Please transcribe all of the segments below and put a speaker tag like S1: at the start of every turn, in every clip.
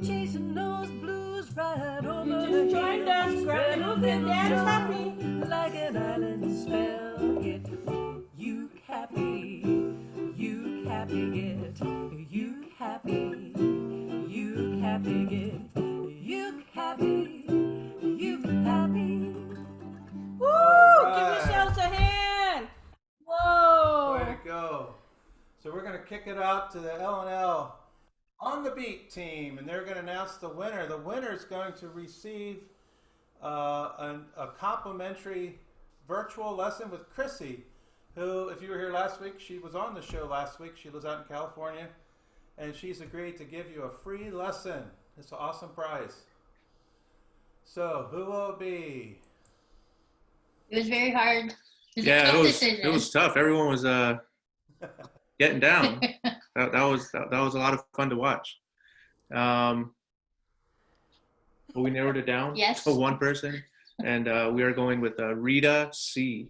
S1: chasing those blues right over
S2: You
S1: the
S2: just joined us. Grab your hook and dance happy.
S1: like an island spell. Get you happy, you happy, get you happy, you happy, get you happy, you happy.
S2: Woo!
S3: All
S2: Give
S3: right.
S2: yourselves a hand. Whoa!
S3: Way to go. So we're going to kick it out to the L&L On the Beat team, and they're going to announce the winner. The winner is going to receive a complimentary virtual lesson with Chrissy, who, if you were here last week, she was on the show last week. She lives out in California, and she's agreed to give you a free lesson. It's an awesome prize. So who will it be?
S4: It was very hard.
S5: Yeah, it was tough. Everyone was getting down. that was a lot of fun to watch. But we narrowed it down
S4: Yes.
S5: to one person, and we are going with Rita C.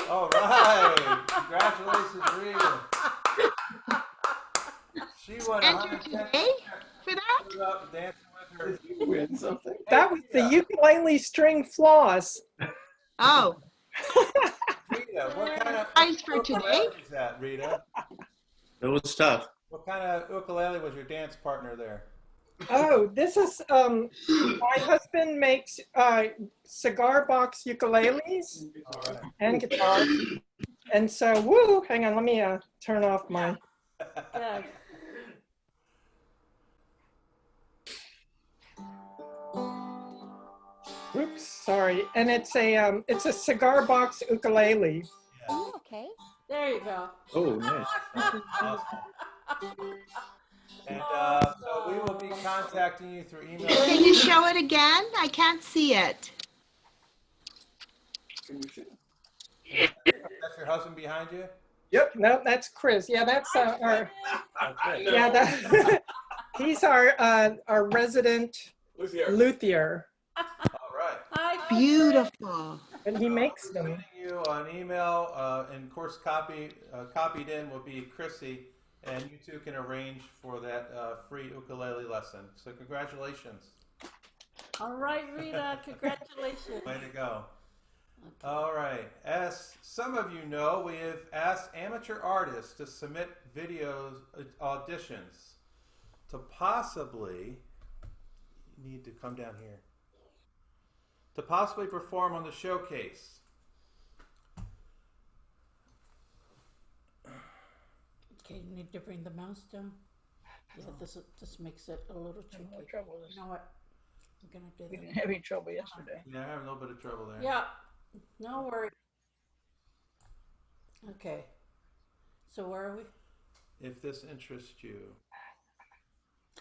S3: All right. Congratulations, Rita. She won
S6: Enter
S3: 110
S6: today for that?
S3: Stood up dancing with her.
S7: You win something.
S8: That was the ukulele string floss.
S6: Oh,
S3: Rita, what kind of
S6: Prize for today?
S3: ukulele is that, Rita?
S5: It was tough.
S3: What kind of ukulele was your dance partner there?
S8: Oh, this is my husband makes cigar box ukuleles
S3: All right.
S8: and guitars. And so, woo, hang on, let me turn off my.
S2: Good.
S8: Oops, sorry. And it's a cigar box ukulele.
S4: Oh, okay.
S2: There you go.
S5: Oh, nice.
S3: Awesome. And so we will be contacting you through email.
S6: Can you show it again? I can't see it.
S3: That's your husband behind you?
S8: Yep, no, that's Chris. Yeah, that's our.
S3: Okay.
S8: Yeah, that, he's our resident luthier,
S3: All right.
S2: Hi.
S6: Beautiful.
S8: and he makes them.
S3: Sending you an email, and of course, copied in will be Chrissy, and you two can arrange for that free ukulele lesson. So congratulations.
S2: All right, Rita. Congratulations.
S3: Way to go. All right. As some of you know, we have asked amateur artists to submit videos, auditions, to possibly, you need to come down here, to possibly perform on the showcase.
S2: Okay, you need to bring the mouse down. Yeah, this makes it a little tricky. You know what? I'm gonna do
S7: We
S2: that.
S7: didn't have any trouble yesterday.
S3: Yeah, I have a little bit of trouble there.
S2: Yeah, no worries. Okay, so where are we?
S3: If this interests you.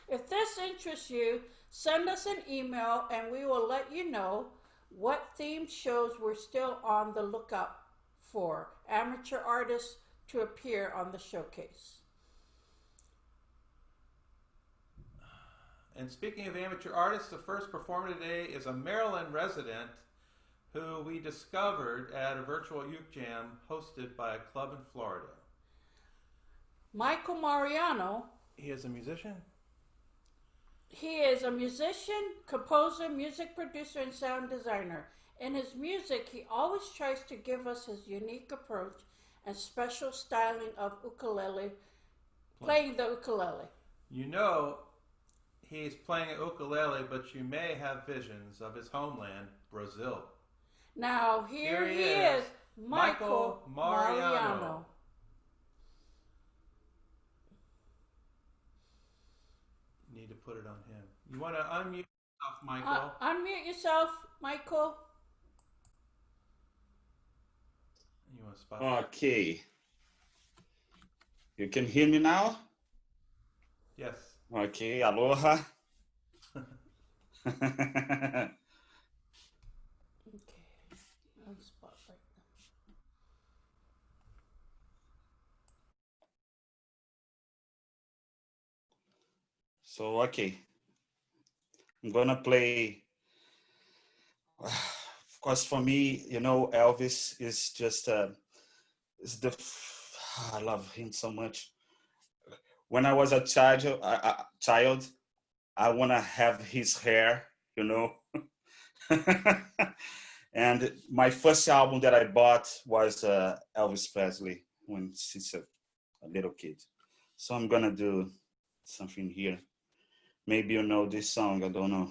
S2: If this interests you, send us an email and we will let you know what themed shows we're still on the lookout for amateur artists to appear on the showcase.
S3: And speaking of amateur artists, the first performer today is a Maryland resident who we discovered at a virtual uke jam hosted by a club in Florida.
S2: Michael Mariano.
S3: He is a musician.
S2: He is a musician, composer, music producer, and sound designer. In his music, he always tries to give us his unique approach and special styling of ukulele, playing the ukulele.
S3: You know, he's playing a ukulele, but you may have visions of his homeland, Brazil.
S2: Now, here he is, Michael Mariano.
S3: You need to put it on him. You want to unmute yourself, Michael?
S2: Unmute yourself, Michael.
S3: You want to spot
S9: Okay. You can hear me now?
S3: Yes.
S9: Okay, aloha.
S2: Okay, I'll spotlight them.
S9: So, okay. I'm gonna play. Of course, for me, you know, Elvis is just is I love him so much. When I was a child, I want to have his hair, you know. And my first album that I bought was Elvis Presley when she's a little kid. So I'm gonna do something here. Maybe you know this song, I don't know.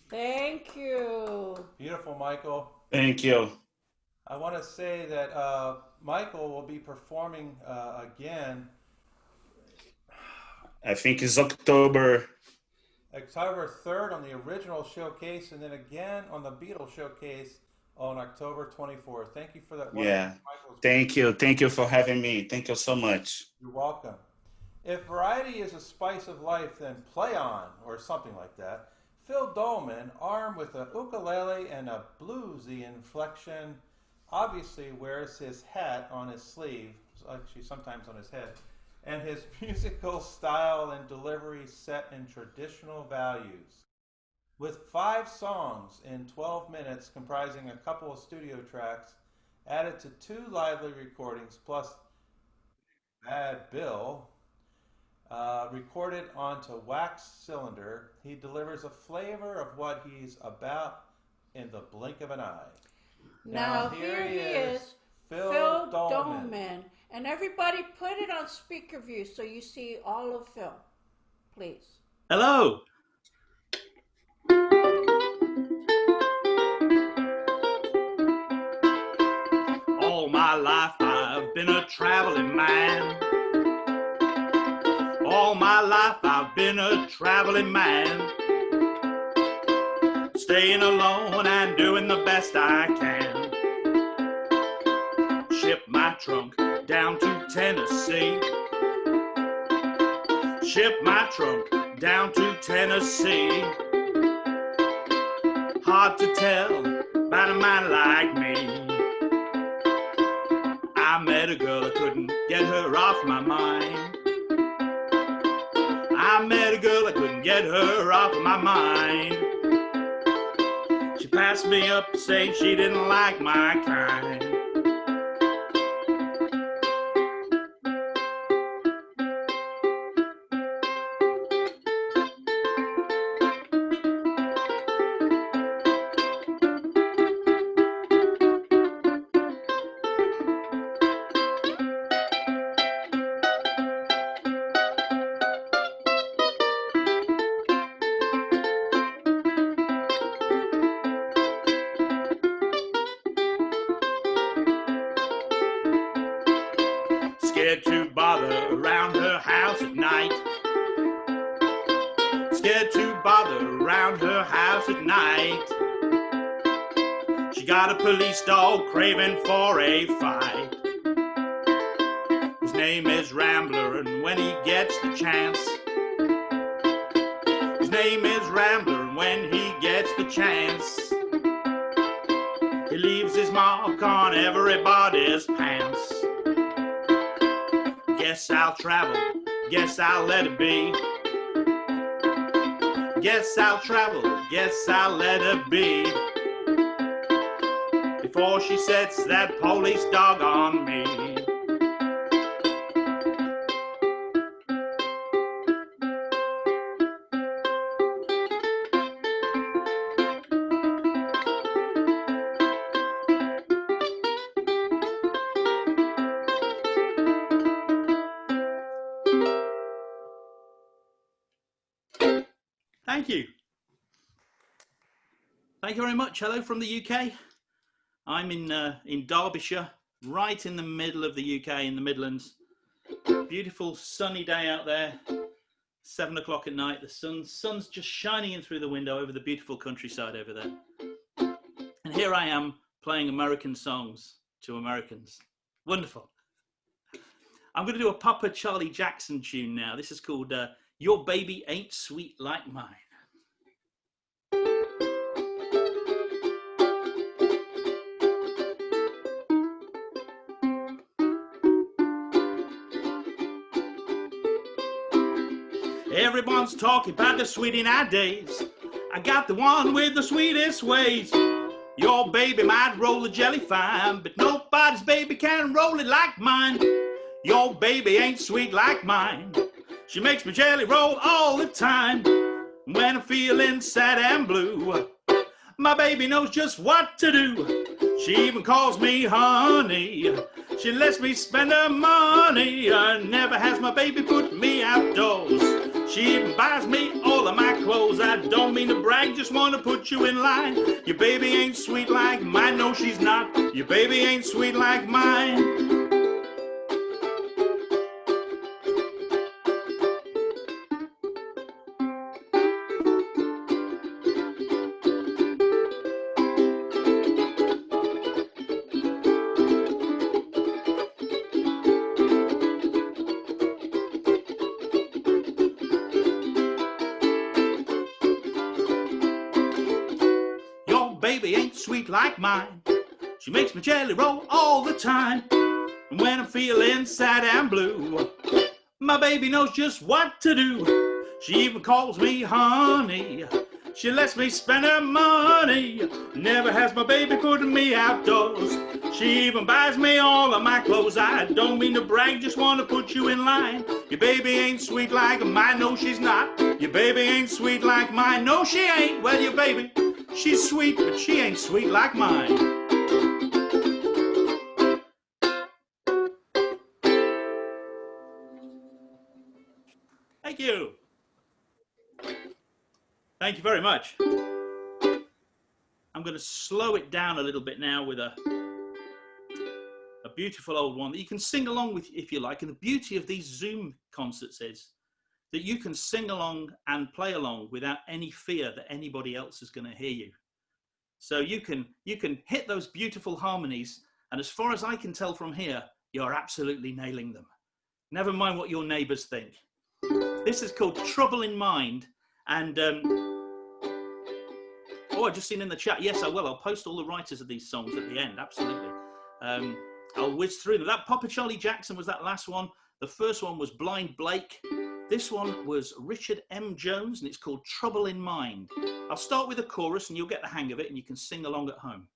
S2: Thank you.
S3: Beautiful, Michael.
S9: Thank you.
S3: I want to say that Michael will be performing again.
S9: I think it's October
S3: 3rd on the original showcase, and then again on the Beatles showcase on October 24th. Thank you for that.
S9: Yeah. Thank you. Thank you for having me. Thank you so much.
S3: You're welcome. If variety is a spice of life, then play on, or something like that. Phil Doleman, armed with a ukulele and a bluesy inflection, obviously wears his hat on his sleeve, actually sometimes on his head, and his musical style and delivery set in traditional values. With 5 songs in 12 minutes comprising a couple of studio tracks, added to 2 lively recordings, plus Bad Bill, recorded onto wax cylinder, he delivers a flavor of what he's about in the blink of an eye.
S2: Now here he is, Phil Doleman. And everybody put it on speaker view so you see all of Phil, please.
S10: Hello. All my life I've been a traveling man. All my life I've been a traveling man. Staying alone and doing the best I can. Ship my trunk down to Tennessee. Ship my trunk down to Tennessee. Hard to tell about a man like me. I met a girl, I couldn't get her off my mind. I met a girl, I couldn't get her off my mind. She passed me up saying she didn't like my kind. Scared to bother around her house at night. Scared to bother around her house at night. She got a police dog craving for a fight. His name is Rambler, and when he gets the chance, his name is Rambler, and when he gets the chance, he leaves his mark on everybody's pants. Guess I'll travel, guess I'll let it be. Guess I'll travel, guess I'll let her be. Before she sets that police dog on me. Thank you. Thank you very much. Hello from the UK. I'm in Derbyshire, right in the middle of the UK, in the Midlands. Beautiful sunny day out there. 7 o'clock at night. The sun's just shining in through the window over the beautiful countryside over there. And here I am playing American songs to Americans. Wonderful. I'm going to do a Papa Charlie Jackson tune now. This is called Your Baby Ain't Sweet Like Mine. Everyone's talking about the sweetie nowadays. I got the one with the sweetest ways. Your baby might roll the jelly fine, but nobody's baby can roll it like mine. Your baby ain't sweet like mine. She makes me jelly roll all the time. When I'm feeling sad and blue, my baby knows just what to do. She even calls me honey. She lets me spend her money. Never has my baby put me outdoors. She even buys me all of my clothes. I don't mean to brag, just want to put you in line. Your baby ain't sweet like mine. No, she's not. Your baby ain't sweet like mine. Like mine. She makes me jelly roll all the time. And when I'm feeling sad and blue, my baby knows just what to do. She even calls me honey. She lets me spend her money. Never has my baby putting me outdoors. She even buys me all of my clothes. I don't mean to brag, just want to put you in line. Your baby ain't sweet like mine. No, she's not. Your baby ain't sweet like mine. No, she ain't. Well, your baby, she's sweet, but she ain't sweet like mine. Thank you. Thank you very much. I'm going to slow it down a little bit now with a beautiful old one that you can sing along with if you like. And the beauty of these Zoom concerts is that you can sing along and play along without any fear that anybody else is going to hear you. So you can hit those beautiful harmonies, and as far as I can tell from here, you're absolutely nailing them. Never mind what your neighbors think. This is called Trouble in Mind, and oh, I just seen in the chat, yes, I will. I'll post all the writers of these songs at the end, absolutely. I'll whiz through them. That Papa Charlie Jackson was that last one. The first one was Blind Blake. This one was Richard M. Jones, and it's called Trouble in Mind. I'll start with a chorus, and you'll get the hang of it, and you can sing along at home.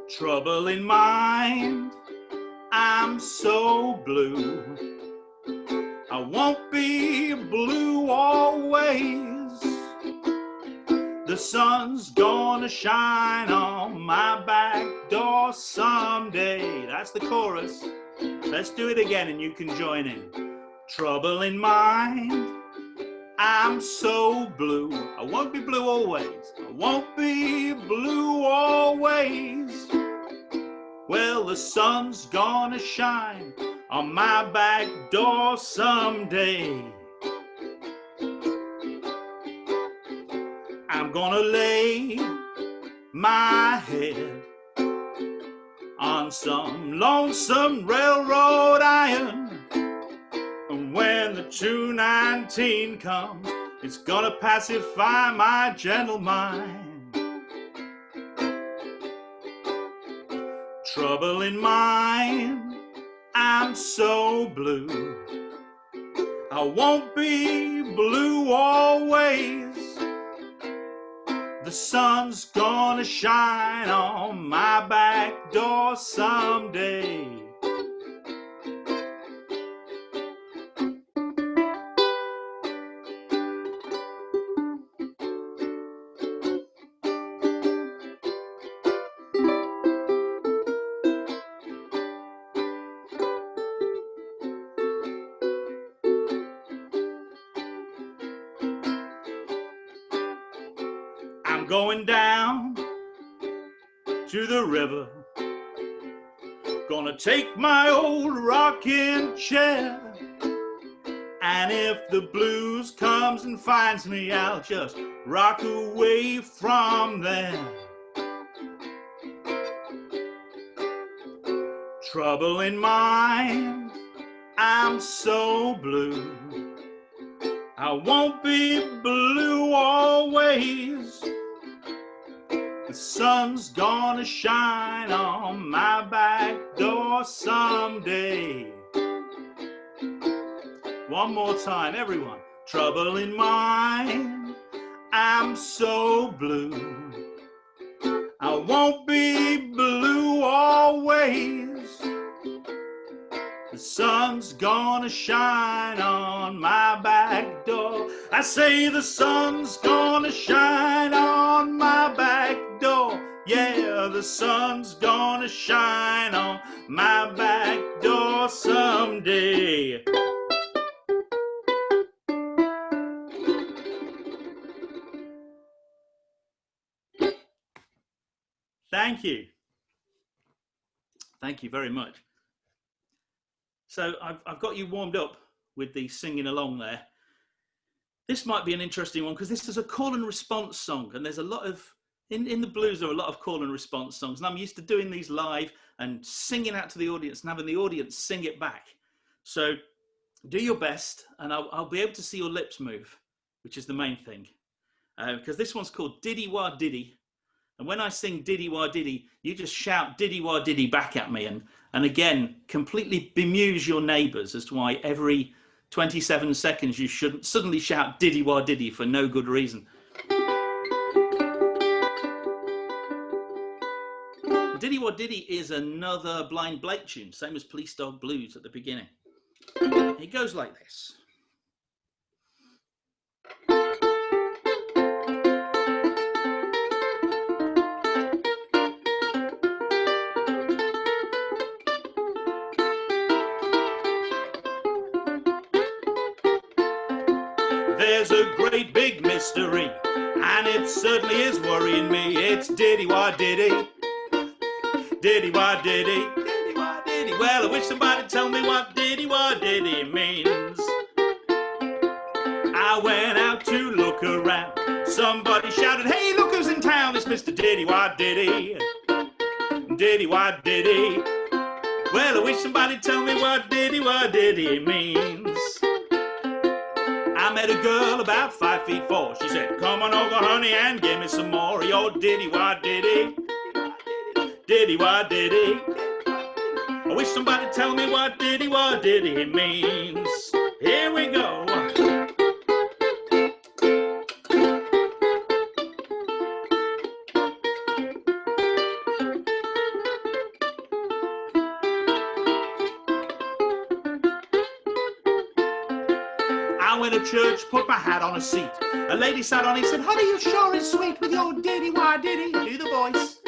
S10: Trouble in mind, I'm so blue. I won't be blue always. The sun's gonna shine on my back door someday. That's the chorus. Let's do it again and you can join in. Trouble in mind, I'm so blue. I won't be blue always. I won't be blue always. Well, the sun's gonna shine on my back door someday. I'm gonna lay my head on some lonesome railroad iron. And when the 219 comes, it's gonna pacify my gentle mind. Trouble in mind, I'm so blue. I won't be blue always. The sun's gonna shine on my back door someday. I'm going down to the river, gonna take my old rocking chair, and if the blues comes and finds me, I'll just rock away from there. Trouble in mind, I'm so blue. I won't be blue always. The sun's gonna shine on my back door someday. One more time, everyone. Trouble in mind, I'm so blue. I won't be blue always. The sun's gonna shine on my back door. I say the sun's gonna shine on my back door. Yeah, the sun's gonna shine on my back door someday. Thank you. Thank you very much. So I've got you warmed up with the singing along there. This might be an interesting one because this is a call and response song, and there's a lot of, in the blues there are a lot of call and response songs, and I'm used to doing these live and singing out to the audience and having the audience sing it back. So do your best, and I'll be able to see your lips move, which is the main thing. Because this one's called Diddy Wah Diddy. And when I sing Diddy Wah Diddy, you just shout Diddy Wah Diddy back at me. And again, completely bemuse your neighbours as to why every 27 seconds you shouldn't suddenly shout Diddy Wah Diddy for no good reason. Diddy Wah Diddy is another Blind Blake tune, same as Police Dog Blues at the beginning. It goes like this. There's a great big mystery, and it certainly is worrying me. It's Diddy Wah Diddy, Diddy Wah Diddy, Diddy Wah Diddy. Well, I wish somebody'd tell me what Diddy Wah Diddy means. I went out to look around. Somebody shouted, "Hey, look who's in town! It's Mr. Diddy Wah Diddy, Diddy Wah Diddy." Well, I wish somebody'd tell me what Diddy Wah Diddy means. I met a girl about 5'4". She said, "Come on over, honey, and give me some more of your Diddy Wah Diddy, Diddy Wah Diddy." I wish somebody'd tell me what Diddy Wah Diddy means. Here we go. To church, put my hat on a seat. A lady sat on it, said, "Honey, you sure is sweet with your Diddy Wah Diddy." Do the voice.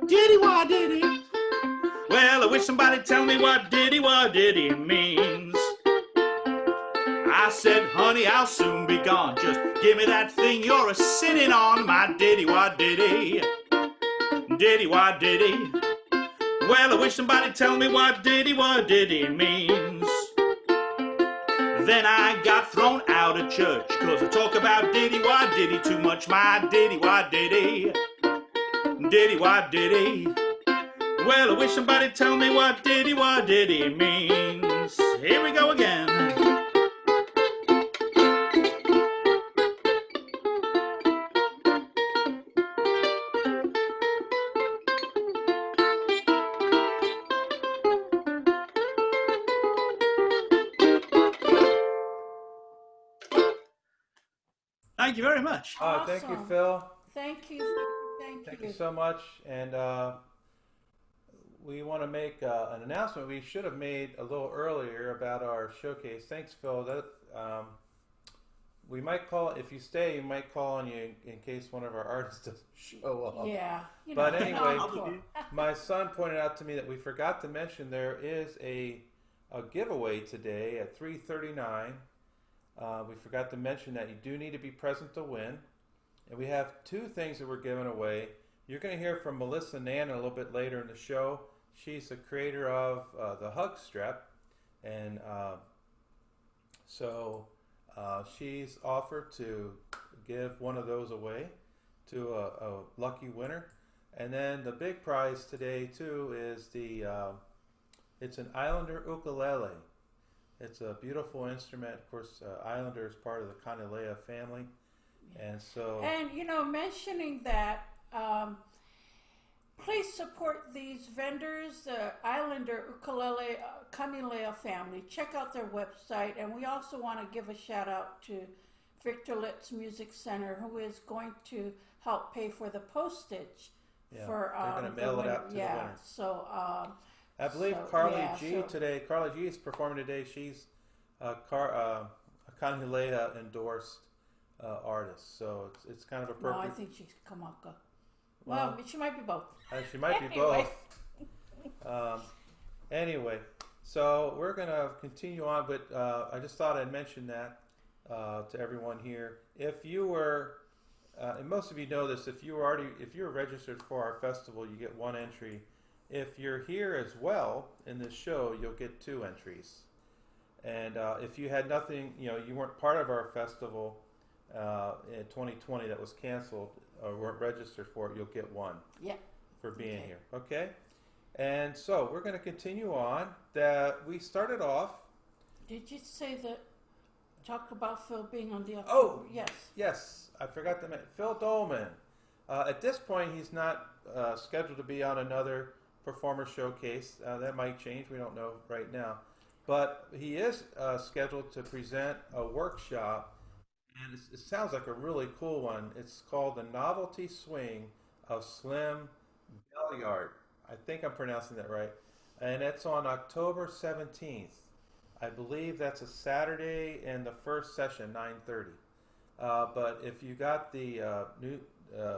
S10: Diddy Wah Diddy. Well, I wish somebody'd tell me what Diddy Wah Diddy means. I said, "Honey, I'll soon be gone. Just give me that thing you're a-sitting on, my Diddy Wah Diddy, Diddy Wah Diddy." Well, I wish somebody tell me what diddy means. Then I got thrown out of church, cause I talk about diddy too much. My diddy diddy. Well, I wish somebody tell me what diddy means. Here we go again. Thank you very much.
S3: Thank you, Phil.
S2: Thank you.
S3: Thank you so much. And we want to make an announcement we should have made a little earlier about our showcase. Thanks, Phil. That we might call, if you stay, we might call on you in case one of our artists doesn't show up.
S2: Yeah.
S3: But anyway, my son pointed out to me that we forgot to mention there is a giveaway today at 3:39. We forgot to mention that you do need to be present to win. And we have two things that we're giving away. You're going to hear from Melissa Nannen a little bit later in the show. She's the creator of the Hug Strap. And so she's offered to give one of those away to a lucky winner. And then the big prize today, too, is it's an Islander ukulele. It's a beautiful instrument. Of course, Islander is part of the Kanilea family. And so...
S2: And, mentioning that, please support these vendors, the Islander ukulele Kanilea family. Check out their website. And we also want to give a shout out to Victor Litt's Music Center, who is going to help pay for the postage.
S3: Yeah,
S2: for
S3: they're going to mail it out to the winner.
S2: So...
S3: I believe Karlie G today. Karlie G is performing today. She's a Kanilea endorsed artist, so it's kind of appropriate.
S2: No, I think she's Kamaka. Well, she might be both.
S3: She might be both. Anyway, so we're going to continue on, but I just thought I'd mention that to everyone here. If you were, and most of you know this, if you're registered for our festival, you get one entry. If you're here as well in this show, you'll get 2 entries. And if you had nothing, you weren't part of our festival in 2020 that was canceled or weren't registered for it, you'll get 1 for being here. Okay? And so we're going to continue on. That we started off.
S2: Did you say that? Talk about Phil being on the.
S3: Yes. I forgot to mention Phil Doleman. At this point, he's not scheduled to be on another performer showcase. That might change. We don't know right now. But he is scheduled to present a workshop, and it sounds like a really cool one. It's called The Novelty Swing of Slim Belliard. I think I'm pronouncing that right. And it's on October 17th. I believe that's a Saturday, and the first session, 9:30. But if you got the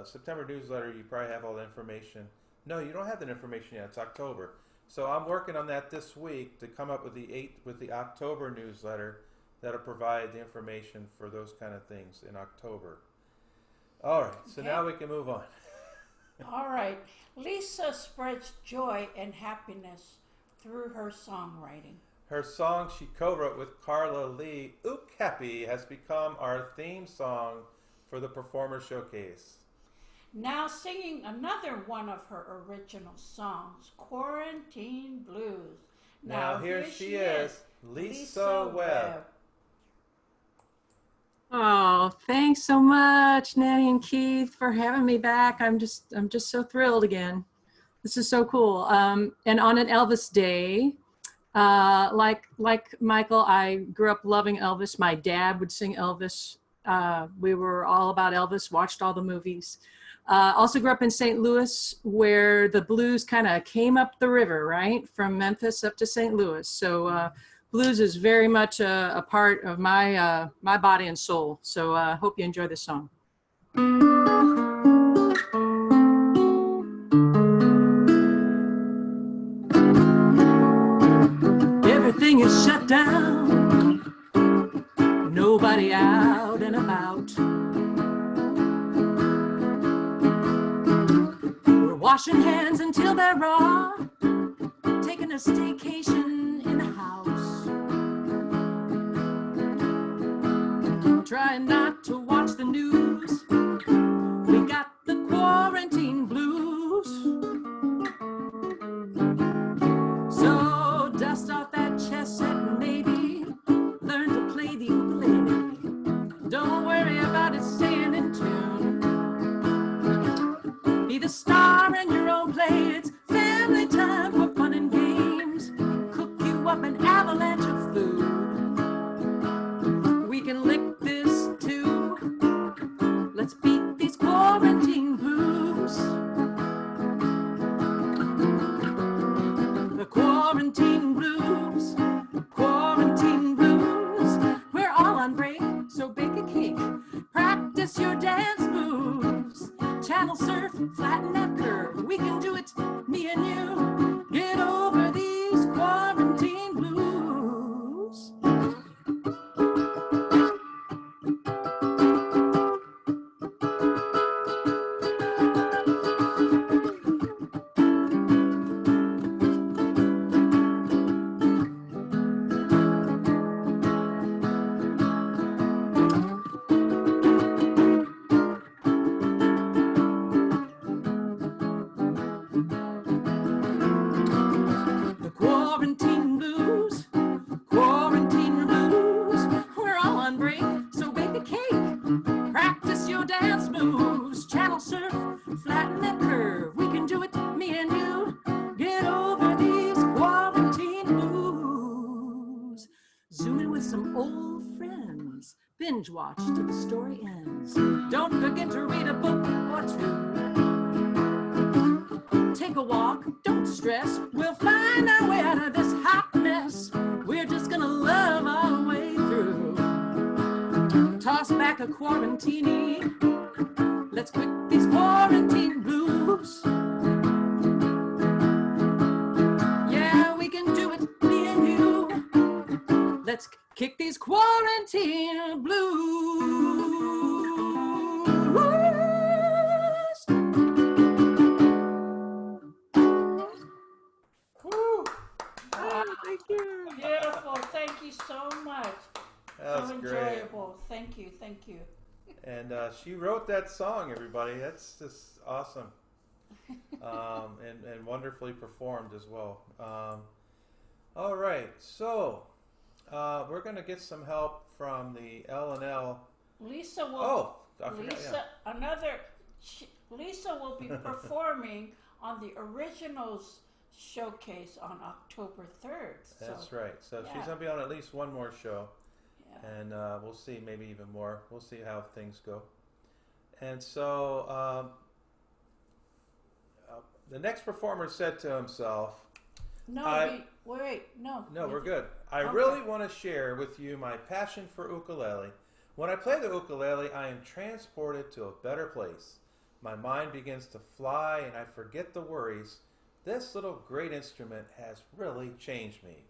S3: September newsletter, you probably have all the information. No, you don't have that information yet. It's October. So I'm working on that this week to come up with the October newsletter that'll provide the information for those kind of things in October. All right, so now we can move on.
S2: All right. Lisa spreads joy and happiness through her songwriting.
S3: Her song she co-wrote with Karlie G, Ook Happy, has become our theme song for the Performer Showcase.
S2: Now singing another one of her original songs, Quarantine Blues.
S3: Now here she is, Lisa Webb.
S11: Oh, thanks so much, Nanny and Keith, for having me back. I'm just so thrilled again. This is so cool. And on an Elvis day, like Michael, I grew up loving Elvis. My dad would sing Elvis. We were all about Elvis, watched all the movies. Also grew up in St. Louis, where the blues kind of came up the river, right? From Memphis up to St. Louis. So blues is very much a part of my body and soul. So I hope you enjoy this song. Everything is shut down, nobody out and about. We're washing hands until they're raw, a staycation in the house. Trying not to watch the news. We got the quarantine blues. So dust off that chest set and maybe learn to play the ukulele. Don't worry about it staying in tune. Be the star in your own play. It's family time for fun and games. Cook you up an avalanche of food. We can lick this too. Let's beat these quarantine blues. The quarantine blues. Quarantine blues. We're all on break, so bake a cake. Practice your dance moves. Channel surf, flatten that curve. We can do it, me and you. Get over these quarantine blues. The quarantine blues, quarantine blues. We're all on break, so bake a cake. Practice your dance moves. Channel surf, flatten that curve. We can do it, me and you. Get over these quarantine blues. Zoom in with some old friends. Binge watch till the story ends. Don't forget to read a book or two. Take a walk, don't stress. We'll find our way out of this hot mess. We're just gonna love our way through. Toss back a quarantini. Let's quit these quarantine blues. Yeah, we can do it, me and you. Let's kick these quarantine blues.
S2: Thank you. Beautiful. Thank you so much.
S3: That was
S2: so
S3: great.
S2: enjoyable. Thank you. Thank you.
S3: And she wrote that song, everybody. That's just awesome. And wonderfully performed as well. All right. So we're going to get some help from the L&L.
S2: Lisa will.
S3: Oh, I forgot.
S2: Lisa will be performing on the Originals showcase on October 3rd.
S3: That's right. So
S2: yeah.
S3: she's going to be on at least one more show.
S2: Yeah.
S3: And we'll see, maybe even more. We'll see how things go. And so the next performer said to himself,
S2: No, no,
S3: we're good. I
S2: Okay.
S3: really want to share with you my passion for ukulele. When I play the ukulele, I am transported to a better place. My mind begins to fly and I forget the worries. This little great instrument has really changed me.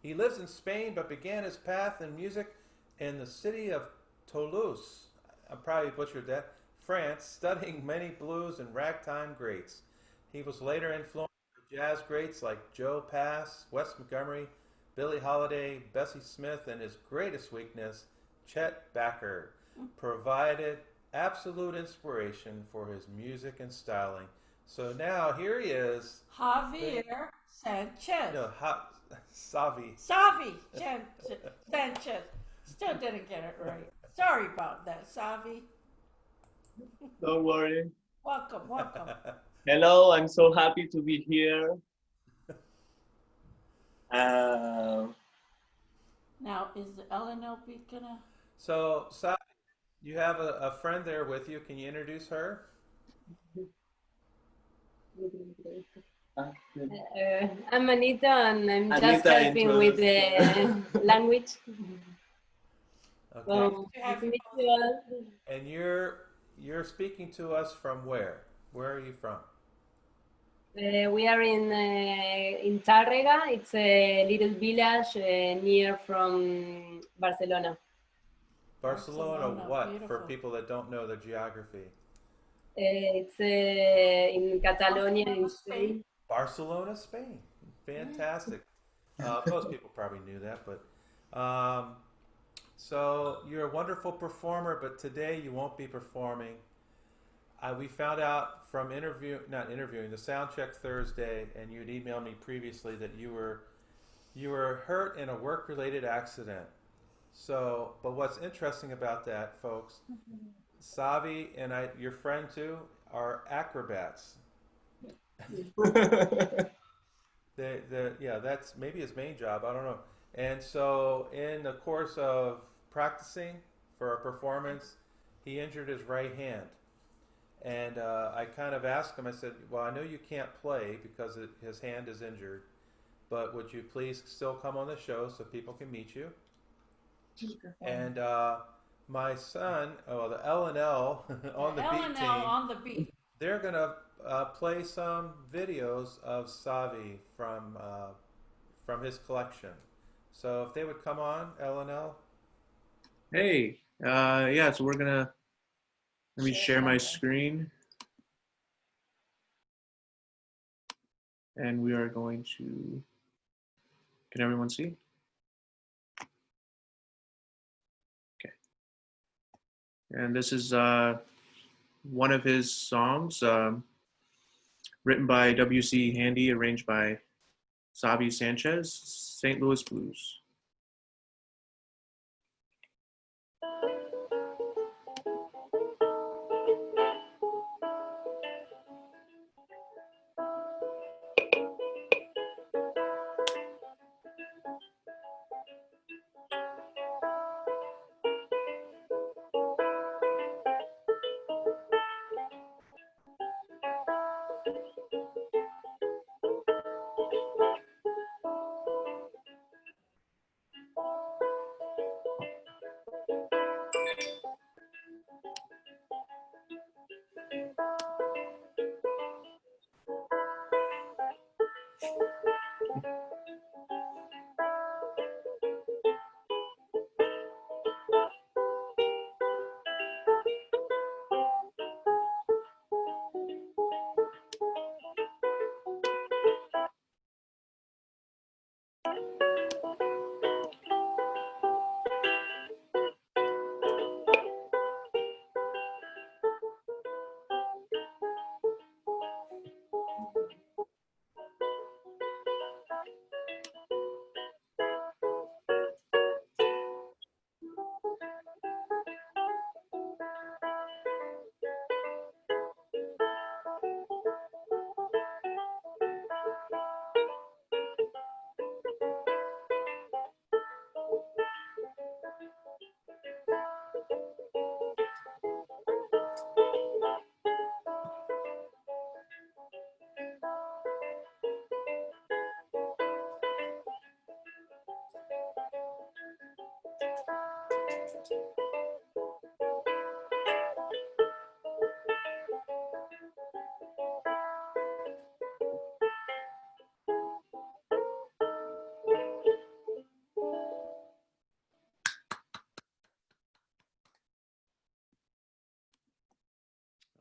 S3: He lives in Spain but began his path in music in the city of Toulouse. I probably butchered that. France, studying many blues and ragtime greats. He was later influenced by jazz greats like Joe Pass, Wes Montgomery, Billie Holiday, Bessie Smith, and his greatest weakness, Chet Baker, provided absolute inspiration for his music and styling. So now here he is.
S2: Xavi Sánchez.
S3: No, Xavi.
S2: Xavi Sánchez. Still didn't get it right. Sorry about that, Xavi.
S12: Don't worry.
S2: Welcome, welcome.
S12: Hello, I'm so happy to be here.
S2: Now, is the LNLP gonna?
S3: So, Xavi, you have a friend there with you. Can you introduce her?
S13: I'm Anita, and I'm just
S12: Anita
S13: helping with the language.
S3: Okay.
S13: So, nice to meet you all.
S3: And you're speaking to us from where? Where are you from?
S13: We are in Tárrega. It's a little village near from Barcelona.
S3: Barcelona, what?
S2: Beautiful.
S3: For people that don't know the geography.
S13: It's in Catalonia, in Spain.
S3: Barcelona, Spain. Fantastic. Most people probably knew that, but so you're a wonderful performer, but today you won't be performing. We found out from not interviewing, the sound check Thursday, and you'd emailed me previously that you were hurt in a work-related accident. So, but what's interesting about that, folks, Xavi and your friend too, are acrobats. Yeah, that's maybe his main job. I don't know. And so, in the course of practicing for a performance, he injured his right hand. And I kind of asked him, I said, well, I know you can't play because his hand is injured, but would you please still come on the show so people can meet you? And my son, the L&L on the beat team,
S2: on the beat.
S3: They're going to play some videos of Xavi from his collection. So if they would come on, L&L.
S5: Hey, yeah, so we're going to, let me share my screen. And we are going to, can everyone see? Okay. And this is one of his songs, written by W.C. Handy, arranged by Xavi Sánchez, St. Louis Blues.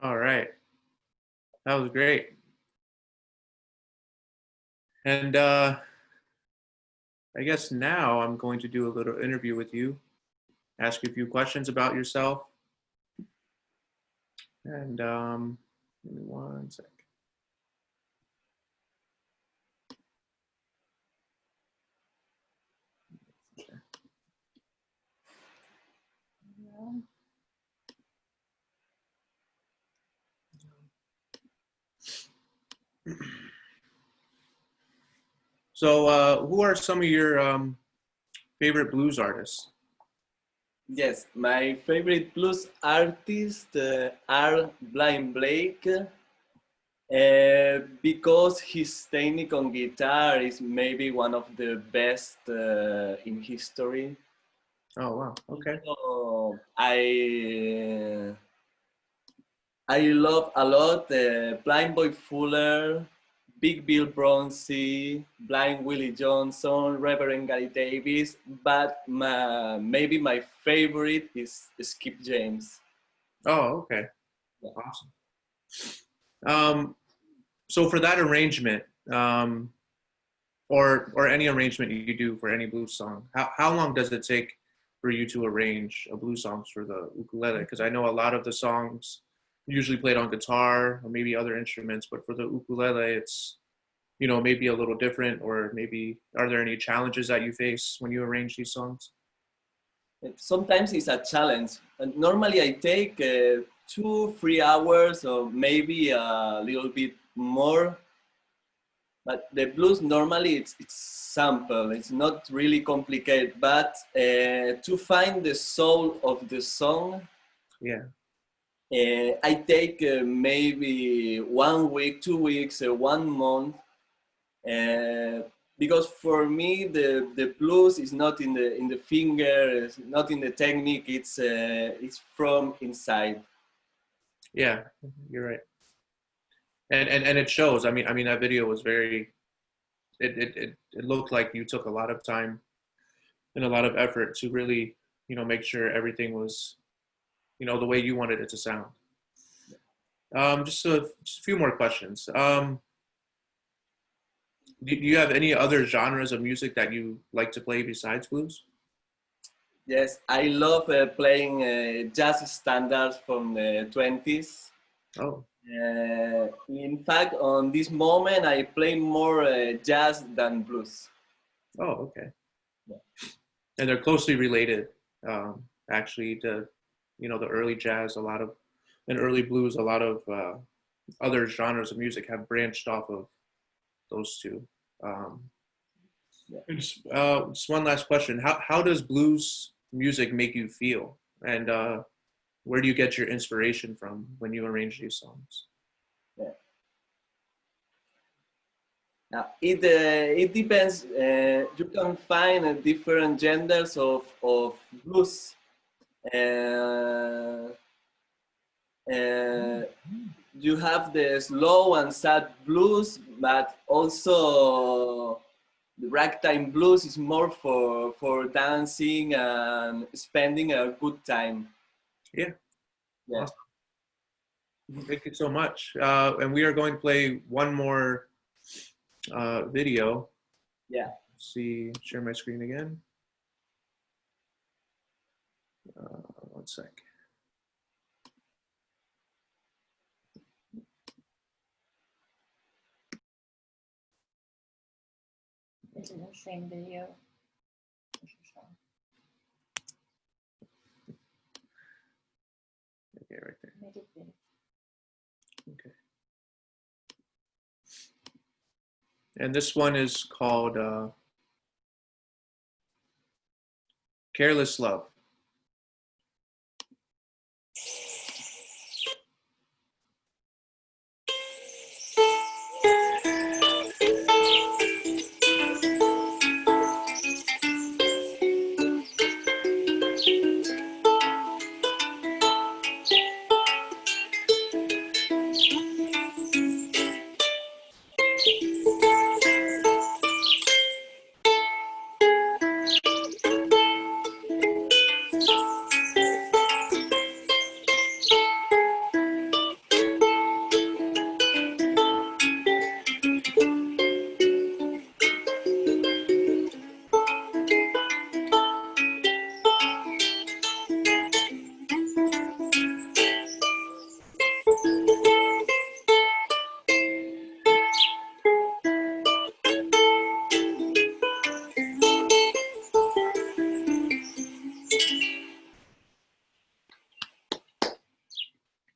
S5: All right, that was great. And I guess now I'm going to do a little interview with you, ask you a few questions about yourself. And give me one sec. So who are some of your favorite blues artists?
S12: Yes, my favorite blues artists are Blind Blake, because his technique on guitar is maybe one of the best in history.
S5: Oh, wow, okay.
S12: So I love a lot Blind Boy Fuller, Big Bill Bronzy, Blind Willie Johnson, Reverend Gary Davis, but maybe my favorite is Skip James.
S5: Oh, okay.
S12: Yeah.
S5: Awesome. So for that arrangement, or any arrangement you do for any blues song, how long does it take for you to arrange a blues songs for the ukulele? Because I know a lot of the songs usually played on guitar or maybe other instruments, but for the ukulele, it's, you know, maybe a little different, or maybe are there any challenges that you face when you arrange these songs?
S12: Sometimes it's a challenge. And normally I take 2-3 hours or maybe a little bit more. But the blues normally it's sample. It's not really complicated. But to find the soul of the song,
S5: yeah,
S12: I take maybe 1 week, 2 weeks, 1 month. Because for me the blues is not in the finger, it's not in the technique, it's from inside.
S5: Yeah, you're right. And it shows. I mean that video was very, it looked like you took a lot of time and a lot of effort to really, you know, make sure everything was, you know, the way you wanted it to sound. Just a few more questions. Do you have any other genres of music that you like to play besides blues?
S12: Yes, I love playing jazz standards from the 20s.
S5: Oh.
S12: In fact, on this moment, I play more jazz than blues.
S5: Oh, okay.
S12: Yeah.
S5: And they're closely related, actually, to, you know, the early jazz, and early blues, a lot of other genres of music have branched off of those two.
S12: Yeah.
S5: Just one last question. How does blues music make you feel? And where do you get your inspiration from when you arrange these songs?
S12: Yeah. Now, it depends. You can find different genders of blues. You have the slow and sad blues, but also the ragtime blues is more for dancing and spending a good time.
S5: Yeah.
S12: Yeah.
S5: Awesome. Thank you so much. And we are going to play one more video.
S12: Yeah.
S5: Let's see, share my screen again. One sec.
S4: It's in the same video.
S5: Okay, right there.
S4: Make it big.
S5: Okay. And this one is called Careless Love.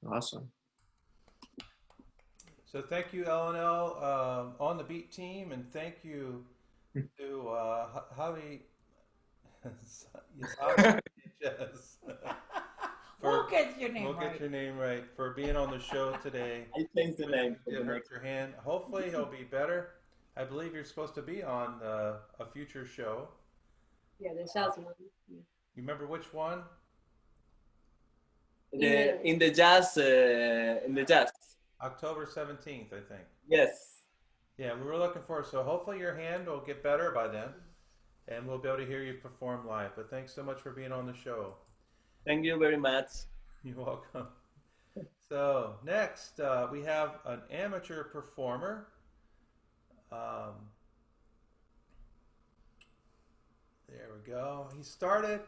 S5: Awesome.
S3: So thank you, L&L, on the beat team, and thank you to Xavi Sánchez.
S2: We'll get your name
S3: We'll
S2: right.
S3: get your name right for being on the show today.
S12: I changed the name.
S3: You did hurt your hand. Hopefully he'll be better. I believe you're supposed to be on a future show.
S13: Yeah, the jazz one. Yeah.
S3: You remember which one?
S12: In the jazz.
S3: October 17th, I think.
S12: Yes.
S3: Yeah, we were looking for it. So hopefully your hand will get better by then, and we'll be able to hear you perform live. But thanks so much for being on the show.
S12: Thank you very much.
S3: You're welcome. So next we have an amateur performer. There we go. He started,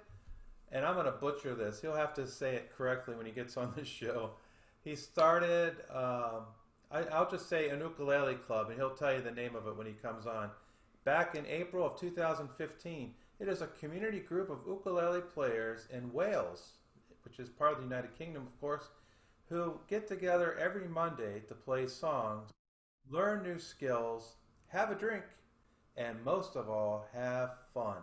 S3: and I'm going to butcher this. He'll have to say it correctly when he gets on the show. He started, I'll just say an ukulele club, and he'll tell you the name of it when he comes on. Back in April of 2015, it is a community group of ukulele players in Wales, which is part of the United Kingdom, of course, who get together every Monday to play songs, learn new skills, have a drink, and most of all, have fun.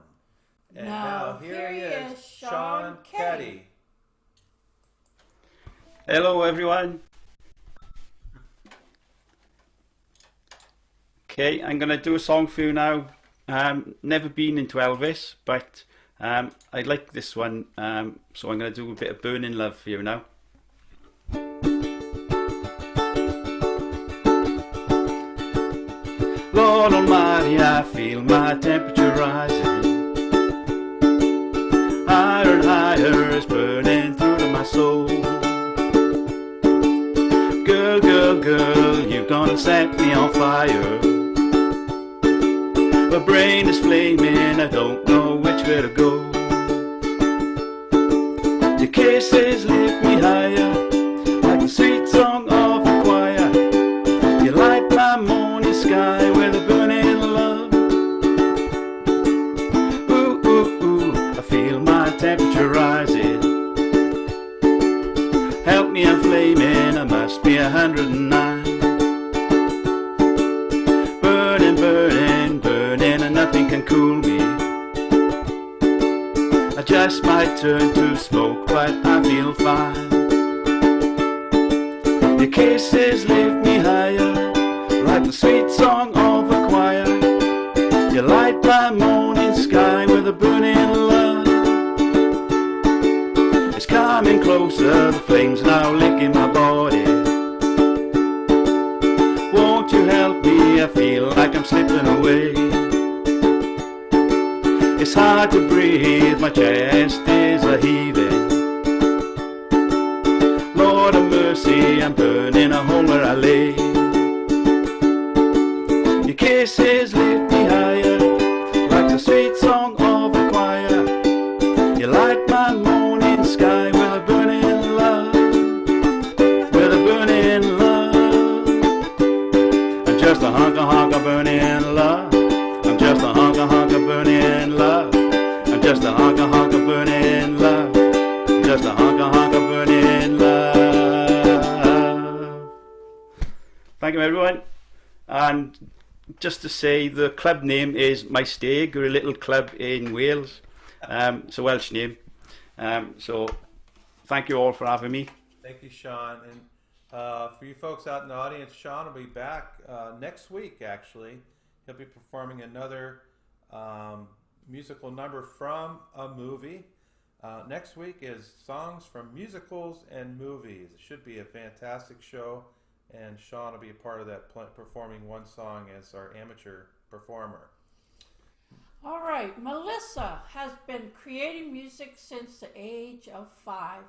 S3: And now here he is, Shaun Keddy.
S10: Hello, everyone. Okay, I'm going to do a song for you now. Never been into Elvis, but I like this one, so I'm going to do a bit of Burning Love for you now. Lord Almighty, I feel my temperature rising. Higher and higher, it's burning through to my soul. Girl, girl, girl, you've gone and set me on fire. My brain is flaming, I don't know which way to go. Your kisses lift me higher, like the sweet song of a choir. You light my morning sky with a burning love. Ooh, ooh, ooh, I feel my temperature rising. Help me, I'm flaming, I must be 109. Burning, burning, burning, and nothing can cool me. I just might turn to smoke, but I feel fine. Your kisses lift me higher, like the sweet song of a choir. You light my morning sky with a burning love. It's coming closer, the flames now licking my body. Won't you help me? I feel like I'm slipping away. It's hard to breathe, my chest is a heaving. Lord of mercy, I'm burning a hole where I lay. Your kisses lift me higher, like the sweet song of a choir. You light my morning sky with a burning love, with a burning love. I'm just a hunk of burning love. I'm just a hunk of burning love. I'm just a hunk of burning love. Just a hunk of burning love. Thank you, everyone. And just to say, the club name is My Stag. We're a little club in Wales. It's a Welsh name. So thank you all for having me.
S3: Thank you, Shaun. And for you folks out in the audience, Shaun will be back next week, actually. He'll be performing another musical number from a movie. Next week is songs from musicals and movies. It should be a fantastic show, and Shaun will be a part of that, performing one song as our amateur performer.
S2: All right, Melissa has been creating music since the age of 5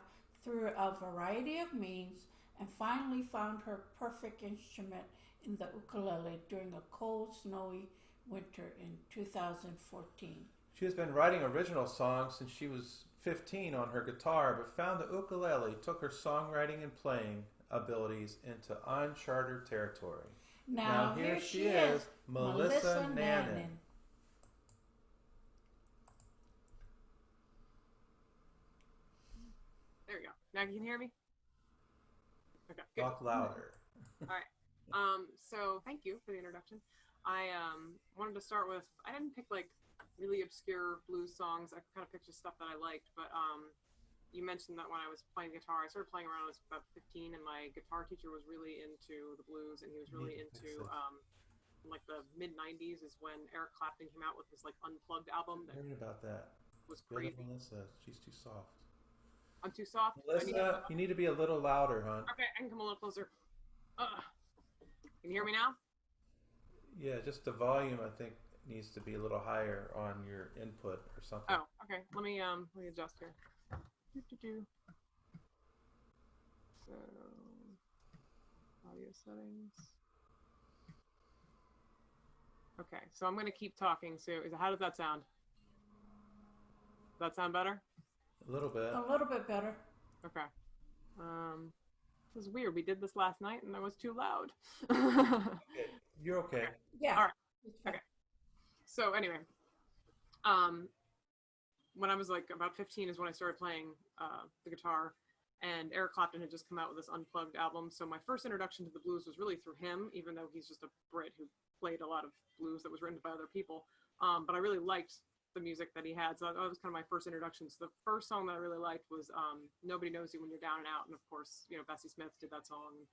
S2: through a variety of means, and finally found her perfect instrument in the ukulele during a cold, snowy winter in 2014.
S3: She has been writing original songs since she was 15 on her guitar, but found the ukulele took her songwriting and playing abilities into uncharted territory.
S2: Now here she is, Melissa Nannen.
S14: There we go. Now you can hear me? Okay, good.
S3: Talk louder.
S14: All right. So thank you for the introduction. I wanted to start with, I didn't pick like really obscure blues songs. I kind of picked just stuff that I liked, but you mentioned that when I was playing guitar, I started playing around when I was about 15, and my guitar teacher was really into the blues, and he was really into like the mid 90s is when Eric Clapton came out with this like unplugged album.
S3: I heard about that.
S14: Was crazy.
S3: Melissa, she's too soft.
S14: I'm too soft.
S3: Melissa, you need to be a little louder, hon.
S14: Okay, I can come a little closer. Can you hear me now?
S3: Yeah, just the volume, I think, needs to be a little higher on your input or something.
S14: Oh, okay. Let me adjust here. So Audio settings. Okay, so I'm going to keep talking. So how does that sound? Does that sound better?
S3: A little bit.
S2: A little bit better.
S14: Okay. This is weird. We did this last night and I was too loud.
S3: Okay. You're okay.
S2: Yeah.
S14: All right. Okay. So anyway, when I was like about 15 is when I started playing the guitar, and Eric Clapton had just come out with this Unplugged album. So my first introduction to the blues was really through him, even though he's just a Brit who played a lot of blues that was written by other people. But I really liked the music that he had. So that was kind of my first introduction. So the first song that I really liked was Nobody Knows You When You're Down and Out. And of course, you know, Bessie Smith did that song.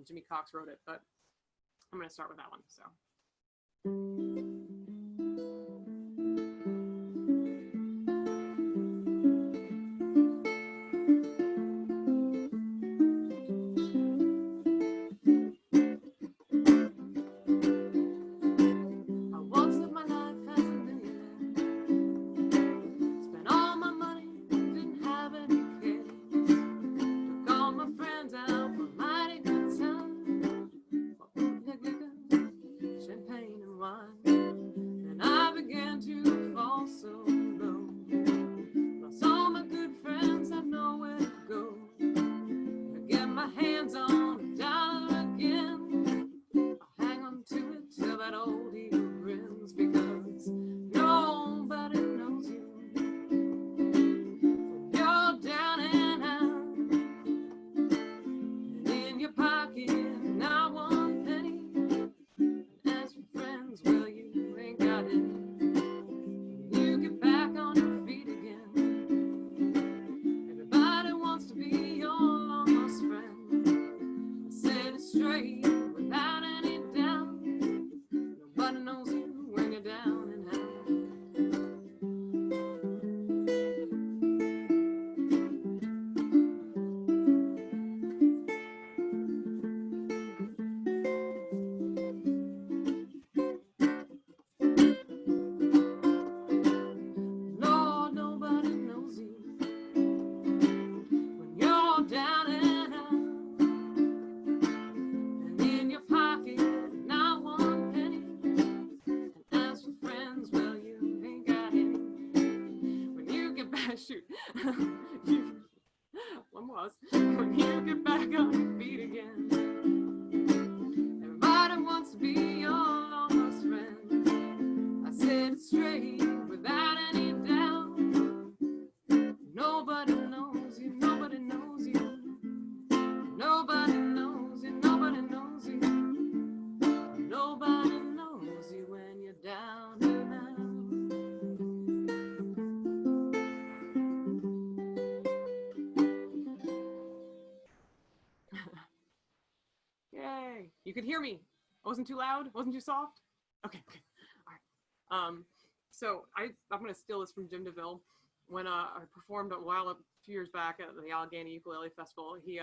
S14: Jimmy Cox wrote it, but I'm going to start with that one. So. One was when you get back on your feet again. Everybody wants to be your long-lost friend. I said it straight without any doubt. Nobody knows you, nobody knows you. Nobody knows you, nobody knows you. Nobody knows you when you're down and out. Yay! You could hear me. I wasn't too loud. Wasn't too soft. Okay. Okay. All right. So I'm gonna steal this from Jim DeVille. When I performed a few years back at the Allegheny Ukulele Festival, he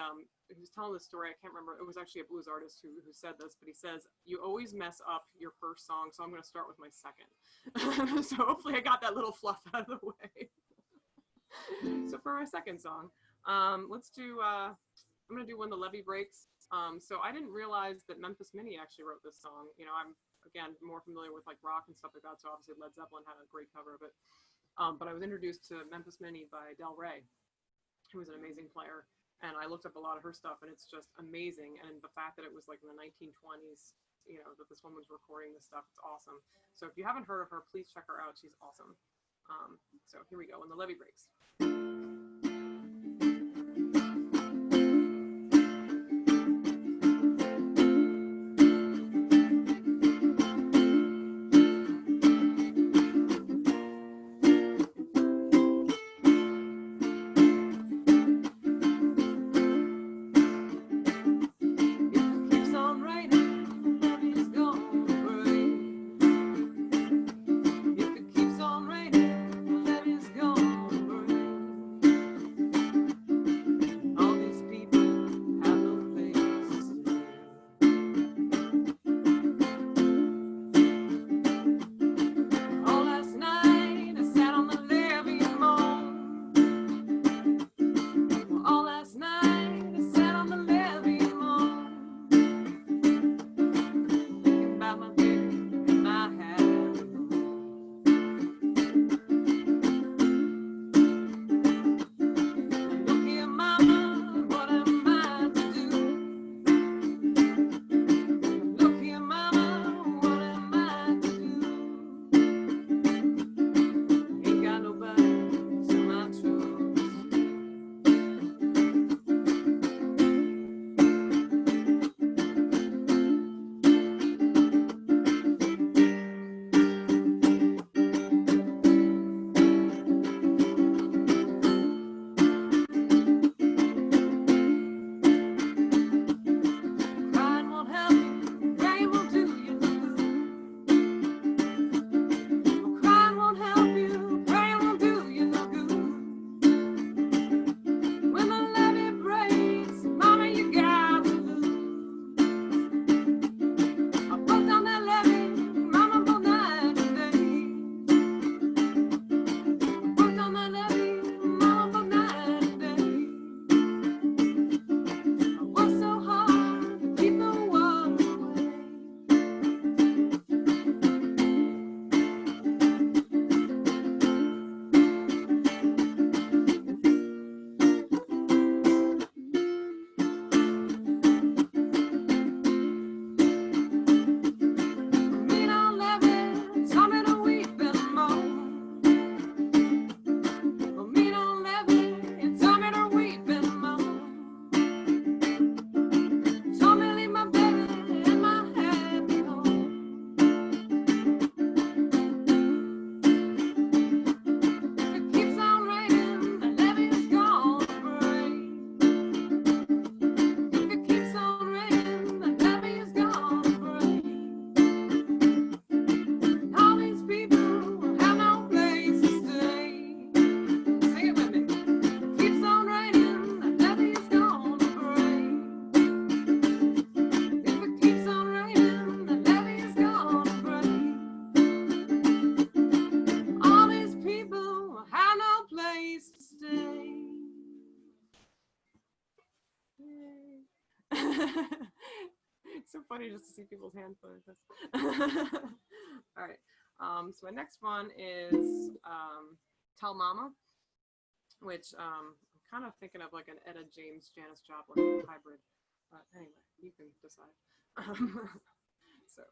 S14: was telling this story. I can't remember. It was actually a blues artist who said this, but he says, "You always mess up your first song, so I'm going to start with my second." So hopefully I got that little fluff out of the way. So for my second song, let's do. I'm going to do When the Levee Breaks. So I didn't realize that Memphis Minnie actually wrote this song. You know, I'm again more familiar with like rock and stuff like that. So obviously Led Zeppelin had a great cover of it. But I was introduced to Memphis Minnie by Del Rey, who was an amazing player. And I looked up a lot of her stuff, and it's just amazing. And the fact that it was like in the 1920s, you know, that this woman was recording this stuff, it's awesome. So if you haven't heard of her, please check her out. She's awesome. So here we go, When the Levee Breaks. see people's hands like this. All right. So my next one is Tell Mama, which I'm kind of thinking of like an Etta James, Janis Joplin hybrid. But anyway, you can decide. So.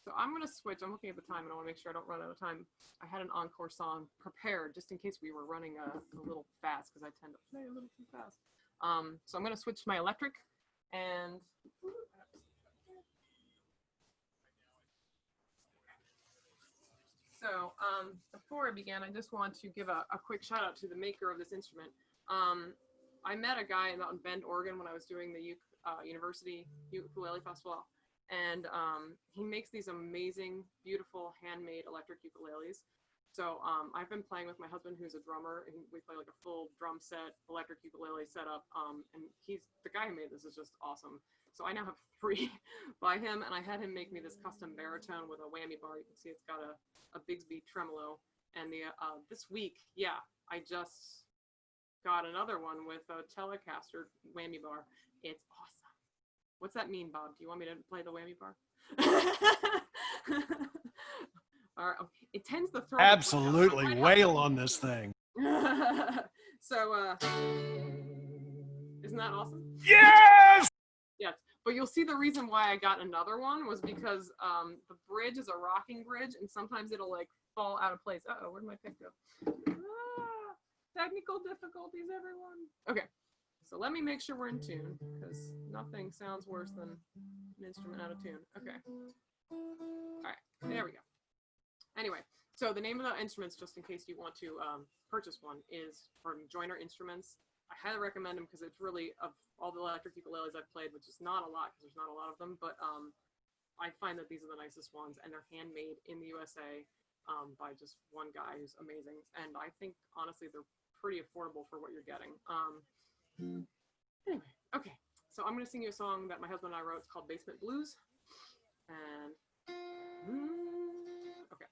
S14: So I'm going to switch. I'm looking at the time and I want to make sure I don't run out of time. I had an encore song prepared just in case we were running a little fast because I tend to play a little too fast. So I'm going to switch to my electric and so before I began, I just want to give a quick shout out to the maker of this instrument. I met a guy out in Bend, Oregon when I was doing the University Ukulele Festival. And he makes these amazing, beautiful, handmade electric ukuleles. So I've been playing with my husband, who's a drummer, and we play like a full drum set, electric ukulele setup. And he's the guy who made this is just awesome. So I now have 3 by him, and I had him make me this custom baritone with a whammy bar. You can see it's got a Bigsby tremolo. And this week, yeah, I just got another one with a Telecaster whammy bar. It's awesome. What's that mean, Bob? Do you want me to play the whammy bar? It tends to throw.
S15: Absolutely wail on this thing.
S14: So, isn't that awesome?
S15: Yes!
S14: Yes, but you'll see the reason why I got another one was because the bridge is a rocking bridge, and sometimes it'll like fall out of place. Uh-oh, where'd my pick go? Technical difficulties, everyone. Okay. So let me make sure we're in tune, because nothing sounds worse than an instrument out of tune. Okay. All right, there we go. Anyway, so the name of the instruments, just in case you want to purchase one, is from Joyner Instruments. I highly recommend them because it's really, of all the electric ukuleles I've played, which is not a lot because there's not a lot of them, but I find that these are the nicest ones, and they're handmade in the USA by just one guy who's amazing. And I think, honestly, they're pretty affordable for what you're getting. Anyway, okay, so I'm going to sing you a song that my husband and I wrote. It's called Basement Blues. And, okay.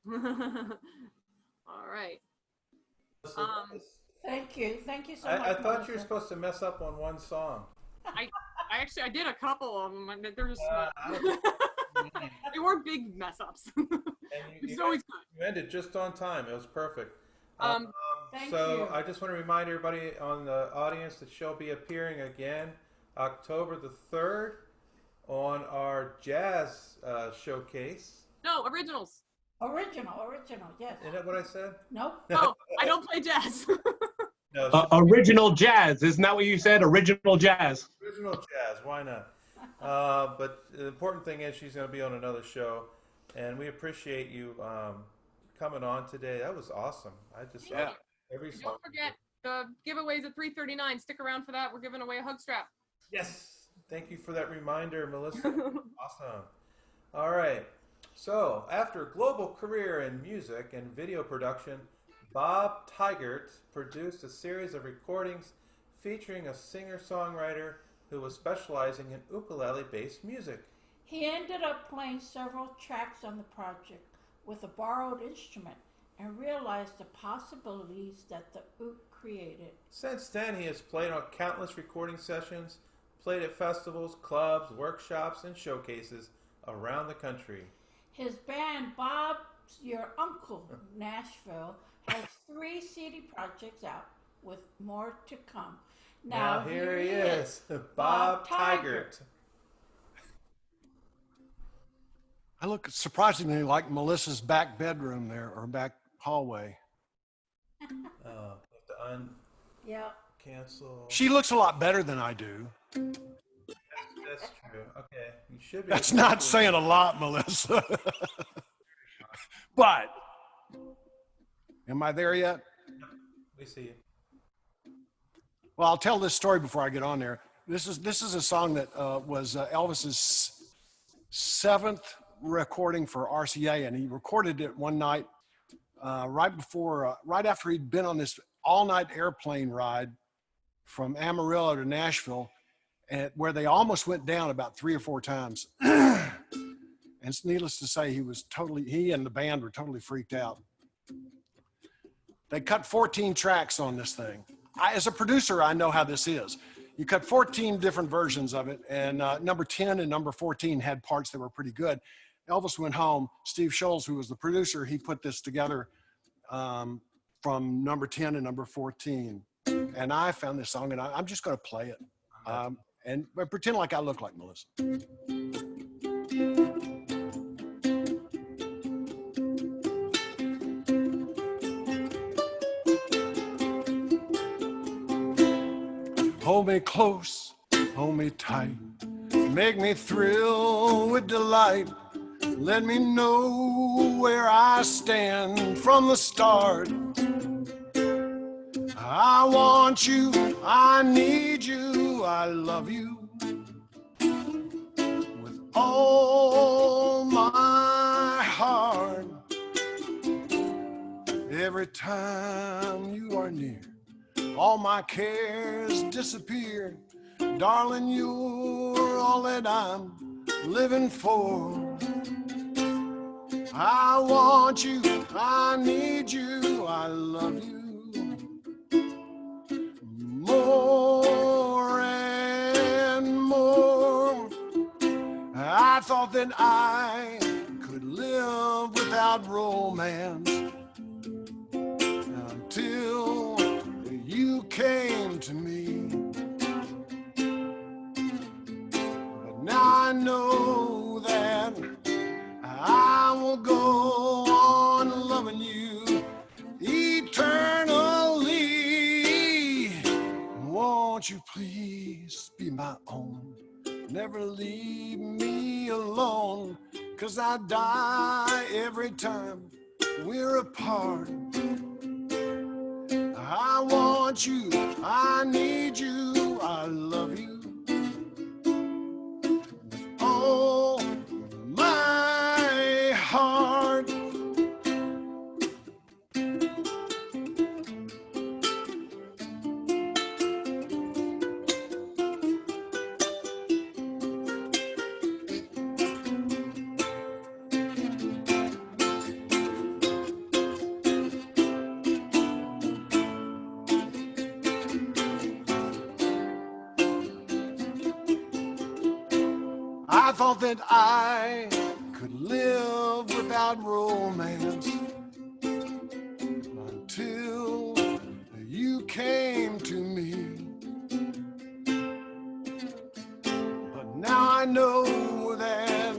S14: All right.
S2: Thank you so much.
S3: I thought
S2: Melissa.
S3: you were supposed to mess up on one song.
S14: I did a couple of them. And they're just they weren't big mess ups. It's always good.
S3: You ended just on time. It was perfect.
S2: Thank
S3: so
S2: you.
S3: I just want to remind everybody on the audience that she'll be appearing again October the 3rd on our jazz showcase.
S14: No, originals.
S2: Original, yes.
S3: Isn't that what I said?
S2: Nope.
S14: No, I don't play jazz.
S3: No,
S16: original jazz. Isn't that what you said? Original jazz.
S3: original jazz, why not? But the important thing is she's going to be on another show, and we appreciate you coming on today. That was awesome. I just every song.
S14: Don't forget the giveaways at 3:39. Stick around for that. We're giving away a hug strap.
S3: Yes. Thank you for that reminder, Melissa. Awesome. All right. So, after a global career in music and video production, Bob Tigert produced a series of recordings featuring a singer-songwriter who was specializing in ukulele-based music.
S2: He ended up playing several tracks on the project with a borrowed instrument and realized the possibilities that the oud created.
S3: Since then, he has played on countless recording sessions, played at festivals, clubs, workshops, and showcases around the country.
S2: His band, Bob's Your Uncle Nashville, has 3 CD projects out with more to come.
S3: Now here he is, Bob Tigert.
S15: I look surprisingly like Melissa's back bedroom there, or back hallway.
S2: Yeah.
S3: Cancel.
S15: She looks a lot better than I do.
S3: That's true. Okay, you should be.
S15: That's not saying a lot, Melissa. But, am I there yet?
S3: Yep, we see you.
S15: Well, I'll tell this story before I get on there. This is a song that was Elvis's 7th recording for RCA, and he recorded it one night right after he'd been on this all-night airplane ride from Amarillo to Nashville, where they almost went down about 3 or 4 times. And it's needless to say, he and the band were totally freaked out. They cut 14 tracks on this thing. As a producer, I know how this is. You cut 14 different versions of it, and number 10 and number 14 had parts that were pretty good. Elvis went home. Steve Schultz, who was the producer, he put this together from number 10 and number 14. And I found this song, and I'm just going to play it and pretend like I look like Melissa. Hold me close, hold me tight, make me thrill with delight. Let me know where I stand from the start. I want you, I need you, I love you with all my heart. Every time you are near, all my cares disappear. Darling, you're all that I'm living for. I want you, I need you, I love you more and more. I thought that I could live without romance until you came to me. But now I know that I will go on loving you eternally. Won't you please be my own? Never leave me alone, 'cause I die every time we're apart. I want you, I need you, I love you with all my heart. thought that I could live without romance until you came to me. But now I know that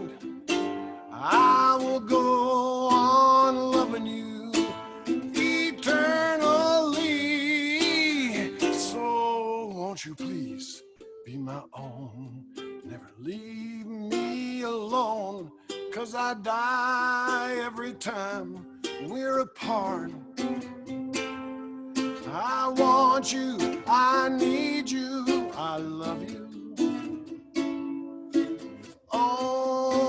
S15: I will go on loving you eternally. So won't you please be my own? Never leave me alone, 'cause I die every time we're apart. I want you, I need you, I love you. Oh,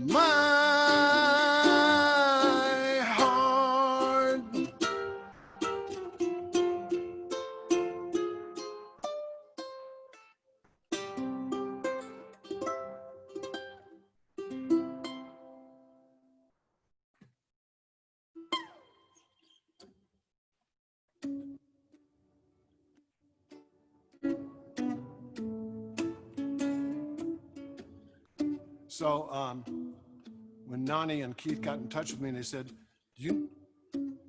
S15: my heart. So when Nani and Keith got in touch with me and they said,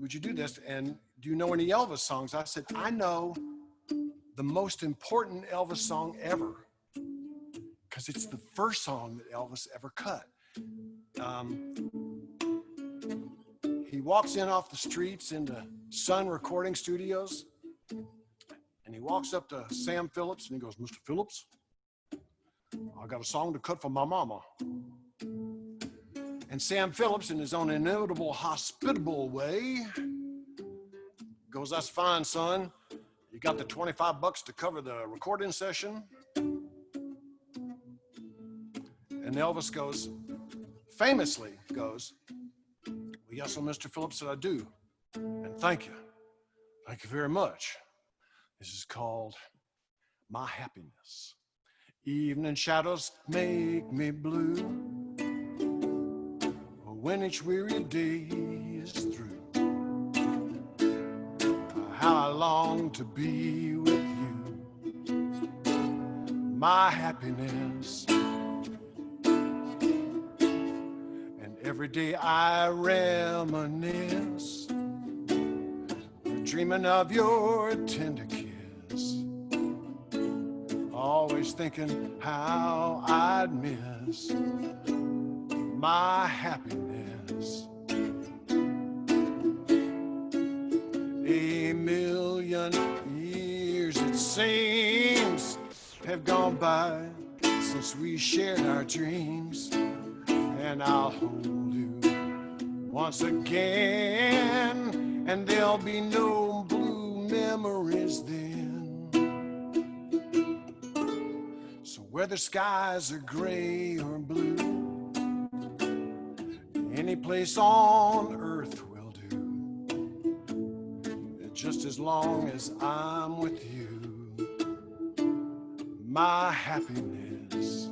S15: would you do this? And do you know any Elvis songs? I said, I know the most important Elvis song ever, because it's the first song that Elvis ever cut. He walks in off the streets into Sun Recording Studios, and he walks up to Sam Phillips and he goes, Mr. Phillips, I got a song to cut for my mama. And Sam Phillips, in his own inimitable, hospitable way, goes, that's fine, son. You got the $25 to cover the recording session? And Elvis goes, famously goes, well, yes, sir, Mr. Phillips, said I do. And thank you. Thank you very much. This is called My Happiness. Evening shadows make me blue when each weary day is through. How I long to be with you, my happiness. And every day I reminisce, dreaming of your tender kiss. Always thinking how I'd miss my happiness. A million years it seems have gone by since we shared our dreams, and I'll hold you once again, and there'll be no blue memories then. Whether skies are gray or blue, any place on earth will do, just as long as I'm with you, my happiness.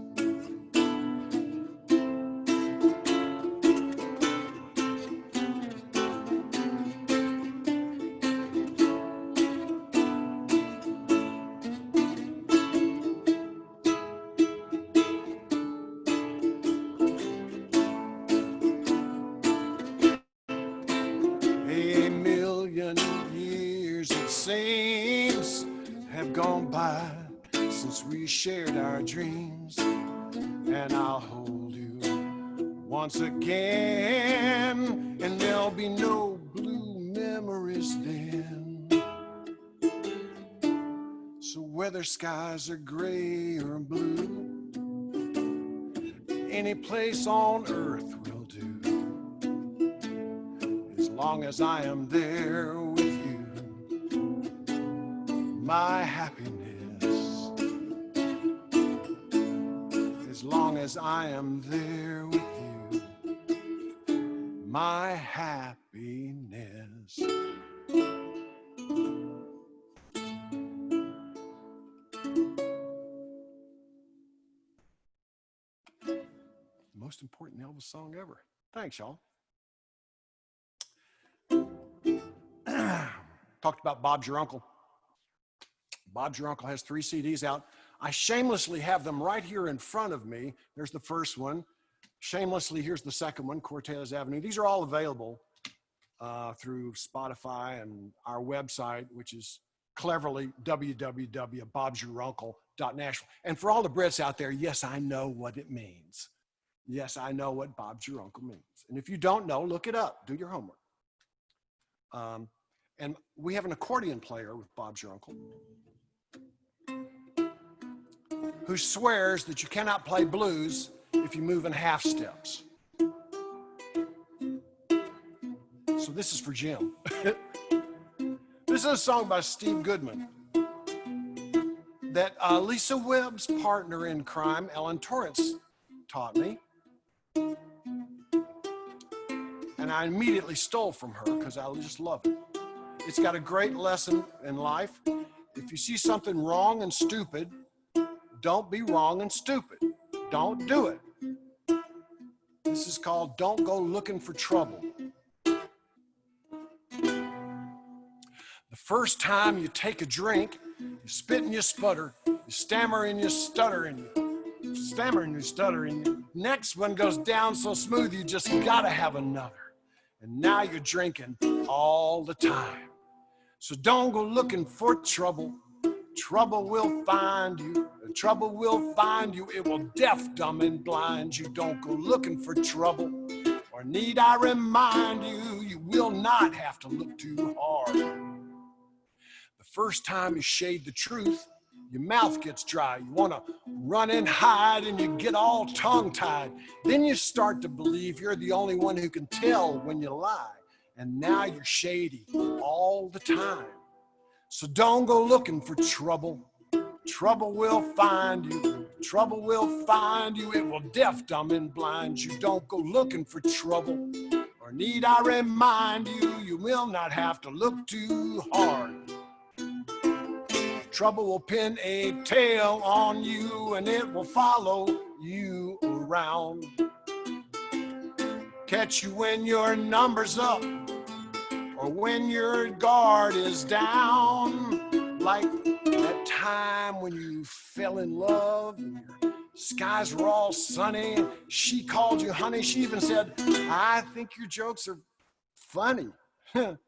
S15: Shared our dreams, and I'll hold you once again, and there'll be no blue memories then. So whether skies are gray or blue, any place on earth will do, as long as I am there with you, my happiness. As long as I am there with you, my happiness. Most important Elvis song ever. Thanks, y'all. Talked about Bob's Your Uncle. Bob's Your Uncle has 3 CDs out. I shamelessly have them right here in front of me. There's the first one. Shamelessly, here's the second one, Cortez Avenue. These are all available through Spotify and our website, which is cleverly www.bobsyouruncle.nashville. And for all the Brits out there, yes, I know what it means. Yes, I know what Bob's Your Uncle means. And if you don't know, look it up. Do your homework. And we have an accordion player with Bob's Your Uncle who swears that you cannot play blues if you move in half steps. So this is for Jim. This is a song by Steve Goodman that Lisa Webb's partner in crime, Ellen Torrance, taught me. And I immediately stole from her because I just love it. It's got a great lesson in life. If you see something wrong and stupid, don't be wrong and stupid. Don't do it. This is called Don't Go Looking for Trouble. The first time you take a drink, you spit and you sputter, you stammer and you stutter, and you stammer and you stutter, and your next one goes down so smooth you just gotta have another. And now you're drinking all the time. So don't go looking for trouble. Trouble will find you. Trouble will find you. It will deaf, dumb, and blind you. Don't go looking for trouble. Or need I remind you, you will not have to look too hard. The first time you shade the truth, your mouth gets dry. You want to run and hide, and you get all tongue-tied. Then you start to believe you're the only one who can tell when you lie. And now you're shady all the time. So don't go looking for trouble. Trouble will find you. Trouble will find you. It will deaf, dumb, and blind you. Don't go looking for trouble. Or need I remind you, you will not have to look too hard. Trouble will pin a tail on you, and it will follow you around. Catch you when your number's up, or when your guard is down. Like that time when you fell in love, and your skies were all sunny. She called you honey. She even said, I think your jokes are funny. Then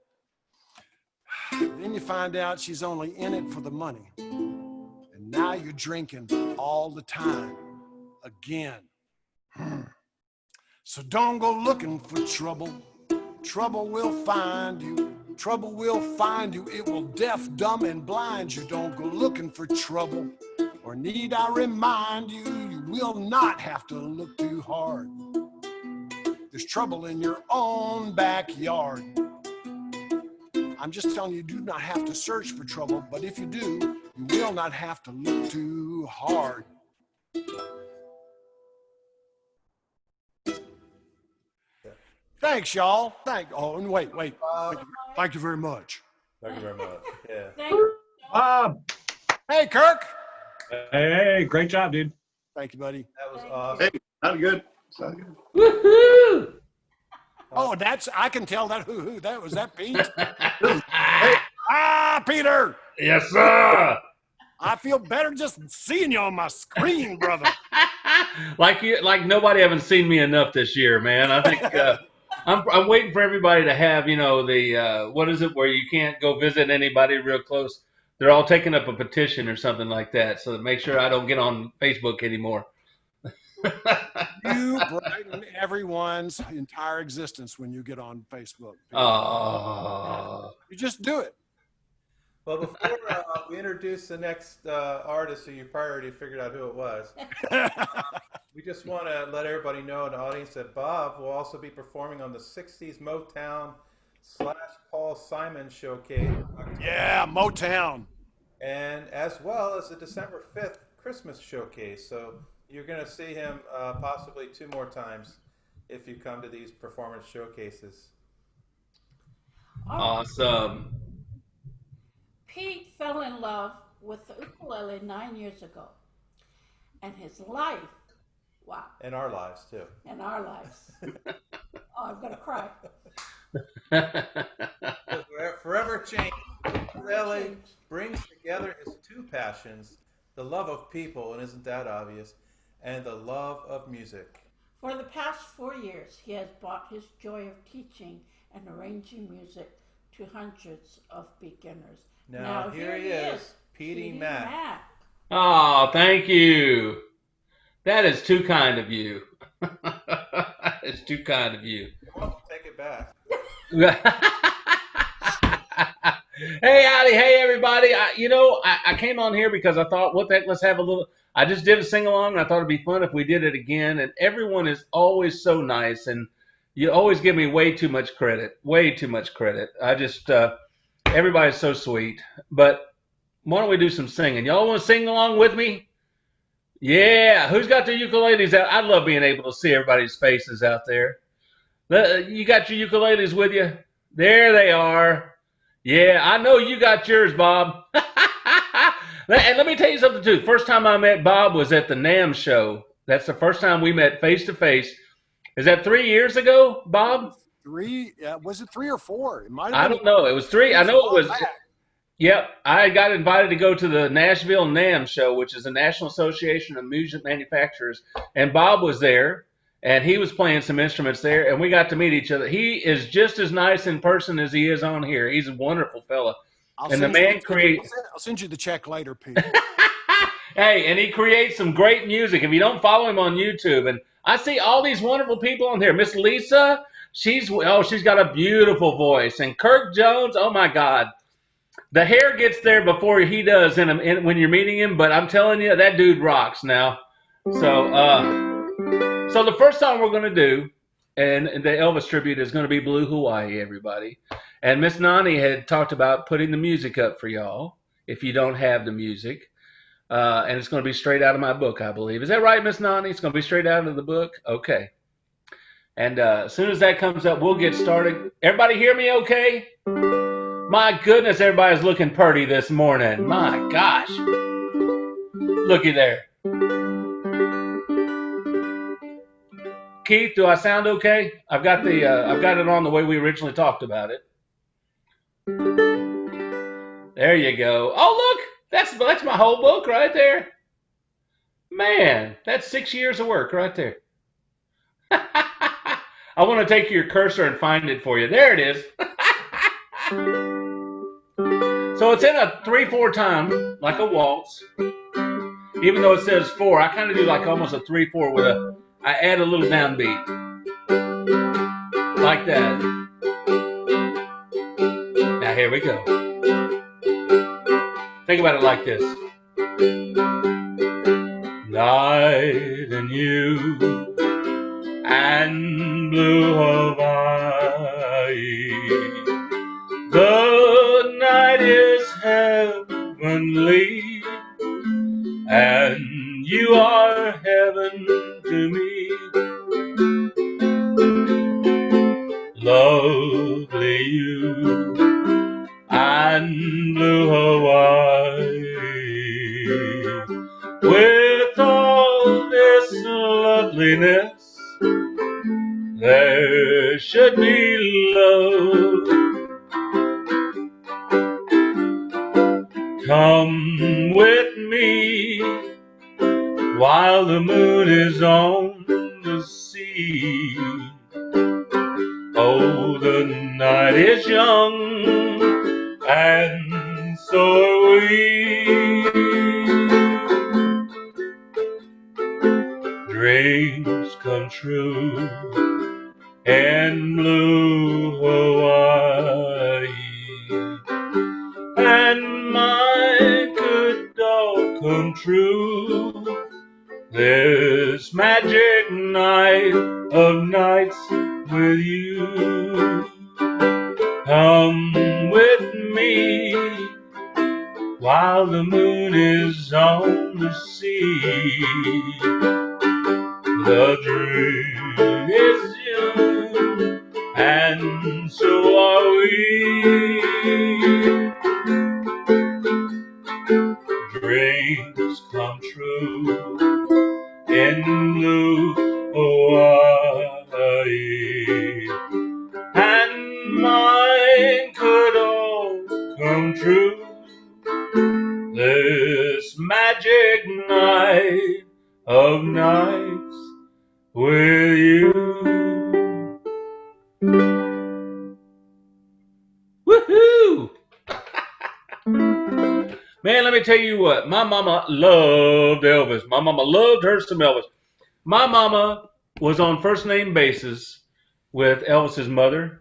S15: you find out she's only in it for the money. And now you're drinking all the time again. So don't go looking for trouble. Trouble will find you. Trouble will find you. It will deaf, dumb, and blind you. Don't go looking for trouble. Or need I remind you, you will not have to look too hard. There's trouble in your own backyard. I'm just telling you, you do not have to search for trouble, but if you do, you will not have to look too hard. Thanks, y'all. Oh, and wait. Thank you very much.
S3: Thank you very much. Yeah.
S2: Thank you.
S16: Bob.
S15: Hey, Kirk.
S16: Hey, great job, dude.
S15: Thank you, buddy.
S3: That was awesome.
S17: Hey, sounded good. Sounded good.
S16: Woohoo!
S15: Oh, I can tell that who that was. That Pete? Hey. Peter.
S17: Yes, sir.
S15: I feel better just seeing you on my screen, brother.
S17: like nobody haven't seen me enough this year, man. I think I'm waiting for everybody to have, the what is it where you can't go visit anybody real close. They're all taking up a petition or something like that, so make sure I don't get on Facebook anymore.
S15: You brighten everyone's entire existence when you get on Facebook.
S17: Oh.
S15: You just do it.
S3: Well, before we introduce the next artist who you probably already figured out who it was, we just want to let everybody know in the audience that Bob will also be performing on the 60s Motown / Paul Simon Showcase.
S15: Yeah, Motown.
S3: And as well as the December 5th Christmas Showcase. So you're going to see him possibly 2 more times if you come to these performance showcases.
S17: Awesome.
S2: Pete fell in love with the ukulele 9 years ago. And his life, wow.
S3: In our lives, too.
S2: In our lives. Oh, I'm going to cry.
S3: Forever Changed. Ukulele brings together his 2 passions, the love of people, and isn't that obvious, and the love of music.
S2: For the past 4 years, he has brought his joy of teaching and arranging music to hundreds of beginners.
S3: Now here he is, Petey Mack.
S17: Oh, thank you. That is too kind of you. It's too kind of you.
S3: Well, take it back.
S17: Hey, Allie. Hey, everybody. I came on here because I thought, what the heck, let's have a little. I just did a sing-along, and I thought it'd be fun if we did it again. And everyone is always so nice, and you always give me way too much credit. Way too much credit. I just, everybody's so sweet. But why don't we do some singing? Y'all want to sing along with me? Yeah. Who's got their ukuleles out? I love being able to see everybody's faces out there. You got your ukuleles with you? There they are. Yeah, I know you got yours, Bob. And let me tell you something, too. First time I met Bob was at the NAMM show. That's the first time we met face-to-face. Is that 3 years ago, Bob?
S15: Was it 3 or 4? It might have
S17: I
S15: been.
S17: don't know. It was 3. I know it was. Yep. I got invited to go to the Nashville NAMM show, which is the National Association of Music Manufacturers. And Bob was there, and he was playing some instruments there, and we got to meet each other. He is just as nice in person as he is on here. He's a wonderful fella.
S15: I'll
S17: send
S15: you the check later, Pete.
S17: Hey, and he creates some great music. If you don't follow him on YouTube, and I see all these wonderful people on here. Miss Lisa, she's got a beautiful voice. And Kirk Jones, oh my God. The hair gets there before he does when you're meeting him, but I'm telling you, that dude rocks now. So the first song we're going to do, and the Elvis tribute, is going to be Blue Hawaii, everybody. And Miss Nani had talked about putting the music up for y'all if you don't have the music. And it's going to be straight out of my book, I believe. Is that right, Miss Nani? It's going to be straight out of the book? Okay. And as soon as that comes up, we'll get started. Everybody hear me okay? My goodness, everybody's looking pretty this morning. My gosh. Looky there. Keith, do I sound okay? I've got it on the way we originally talked about it. There you go. Oh, look, that's my whole book right there. Man, that's 6 years of work right there. I want to take your cursor and find it for you. There it is. So it's in a 3/4 time, like a waltz. Even though it says 4, I kind of do like almost a 3/4 I add a little downbeat. Like that. Now here we go. Think about it like this. Night and you and blue Hawaii. The night is heavenly, and you are heaven to me. Lovely you and blue Hawaii. With all this loveliness, there should be love. Come with me while the moon is on the sea. Oh, the night is young, and so are we. Dreams come true in blue Hawaii, and mine could all come true this magic night of nights with you. Come with me while the moon is on the sea. The dream is young, and so are we. Dreams come true in blue Hawaii, and mine could all come true this magic with you. Woohoo! Man, let me tell you what. My mama loved Elvis. My mama loved her some Elvis. My mama was on first name basis with Elvis's mother.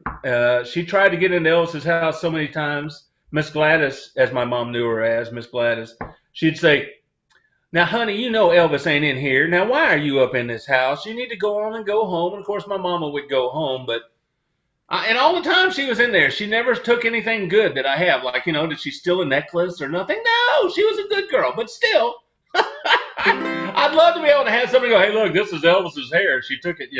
S17: She tried to get into Elvis's house so many times. Miss Gladys, as my mom knew her as, Miss Gladys, she'd say, "Now, honey, you know Elvis ain't in here. Now, why are you up in this house? You need to go on and go home." And of course, my mama would go home, but and all the time she was in there, she never took anything good that I have. Like, did she steal a necklace or nothing? No, she was a good girl, but still, I'd love to be able to have somebody go, "Hey, look, this is Elvis's hair. She took it,"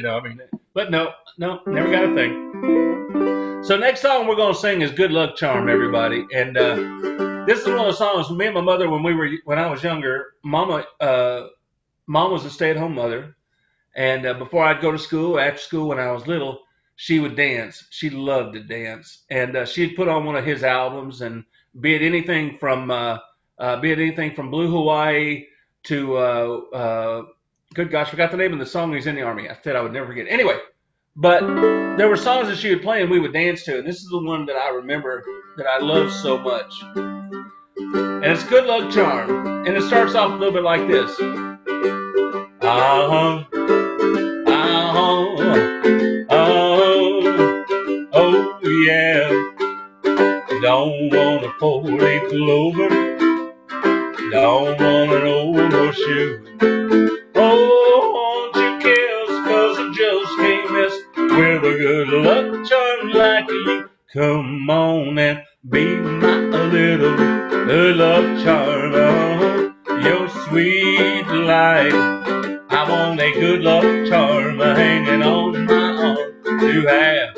S17: but no, never got a thing. So next song we're going to sing is Good Luck Charm, everybody. And this is one of the songs, me and my mother, when I was younger, Mom was a stay-at-home mother. And before I'd go to school, after school when I was little, she would dance. She loved to dance. And she'd put on one of his albums, and be it anything from Blue Hawaii to, good gosh, forgot the name of the song. He's in the Army. I said I would never forget. Anyway, but there were songs that she would play and we would dance to. And this is the one that I remember that I love so much. And it's Good Luck Charm. And it starts off a little bit like this. Oh, yeah. Don't want a 4-leaf clover. Don't want an old horseshoe. Oh, won't you kiss, 'cause I just can't miss with a good luck charm like you. Come on and be my little good luck charm. Oh, your sweet light. I want a good luck charm hanging on my arm to have,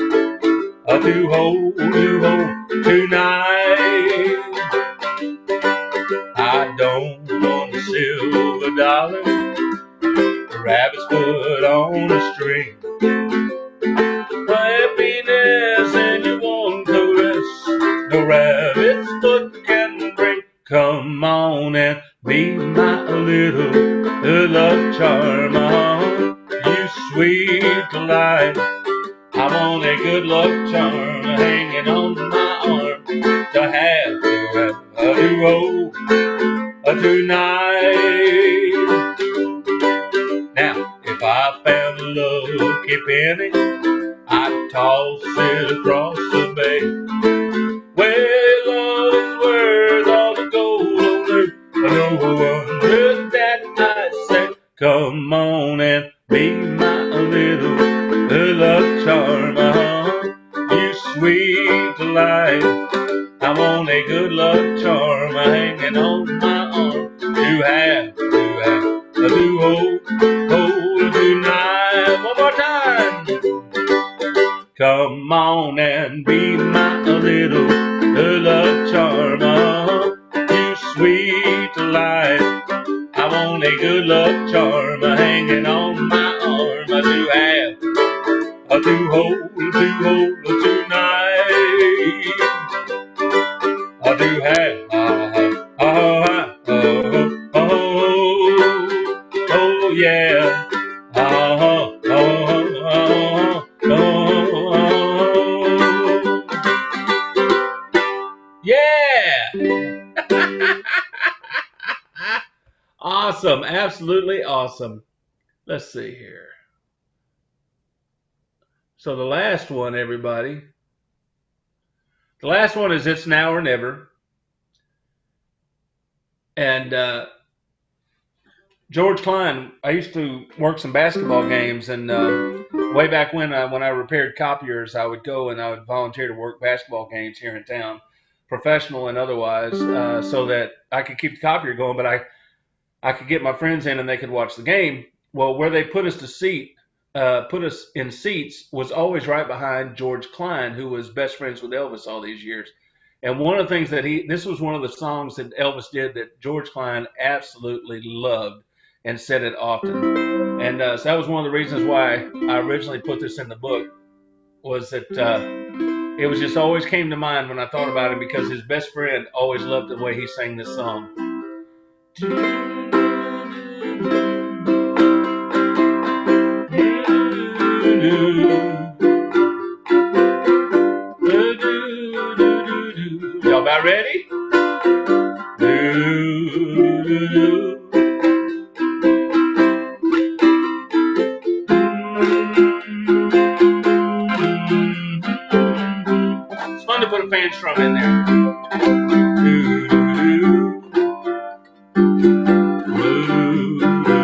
S17: to hold you home tonight. I don't want a silver dollar, a rabbit's foot on a string. Happiness in your one caress, no rabbit's foot can bring. Come on and be my little good luck charm. Oh, you sweet light. I want a good luck charm hanging on my arm to have, to hold tonight. Now, if I found a lucky penny, I'd toss it across the bay. Well, love is worth all the gold on earth. No wonder that I say, come on and be my little good luck charm. You sweet light. I want a good luck charm hanging on my arm to have, to hold tonight. One more time. Come on and be my little good luck charm. You sweet light. I want a good luck charm hanging on my arm to have, to hold tonight. To have, oh yeah. Yeah. Awesome. Absolutely awesome. Let's see here. So the last one, everybody. The last one is It's Now or Never. And George Klein, I used to work some basketball games, and way back when I repaired copiers, I would go and I would volunteer to work basketball games here in town, professional and otherwise, so that I could keep the copier going, but I could get my friends in and they could watch the game. Well, where they put us in seats was always right behind George Klein, who was best friends with Elvis all these years. And one of the things this was one of the songs that Elvis did that George Klein absolutely loved and said it often. And so that was one of the reasons why I originally put this in the book, was that it was just always came to mind when I thought about it, because his best friend always loved the way he sang this song. Ready? It's fun to put a fan strum in there.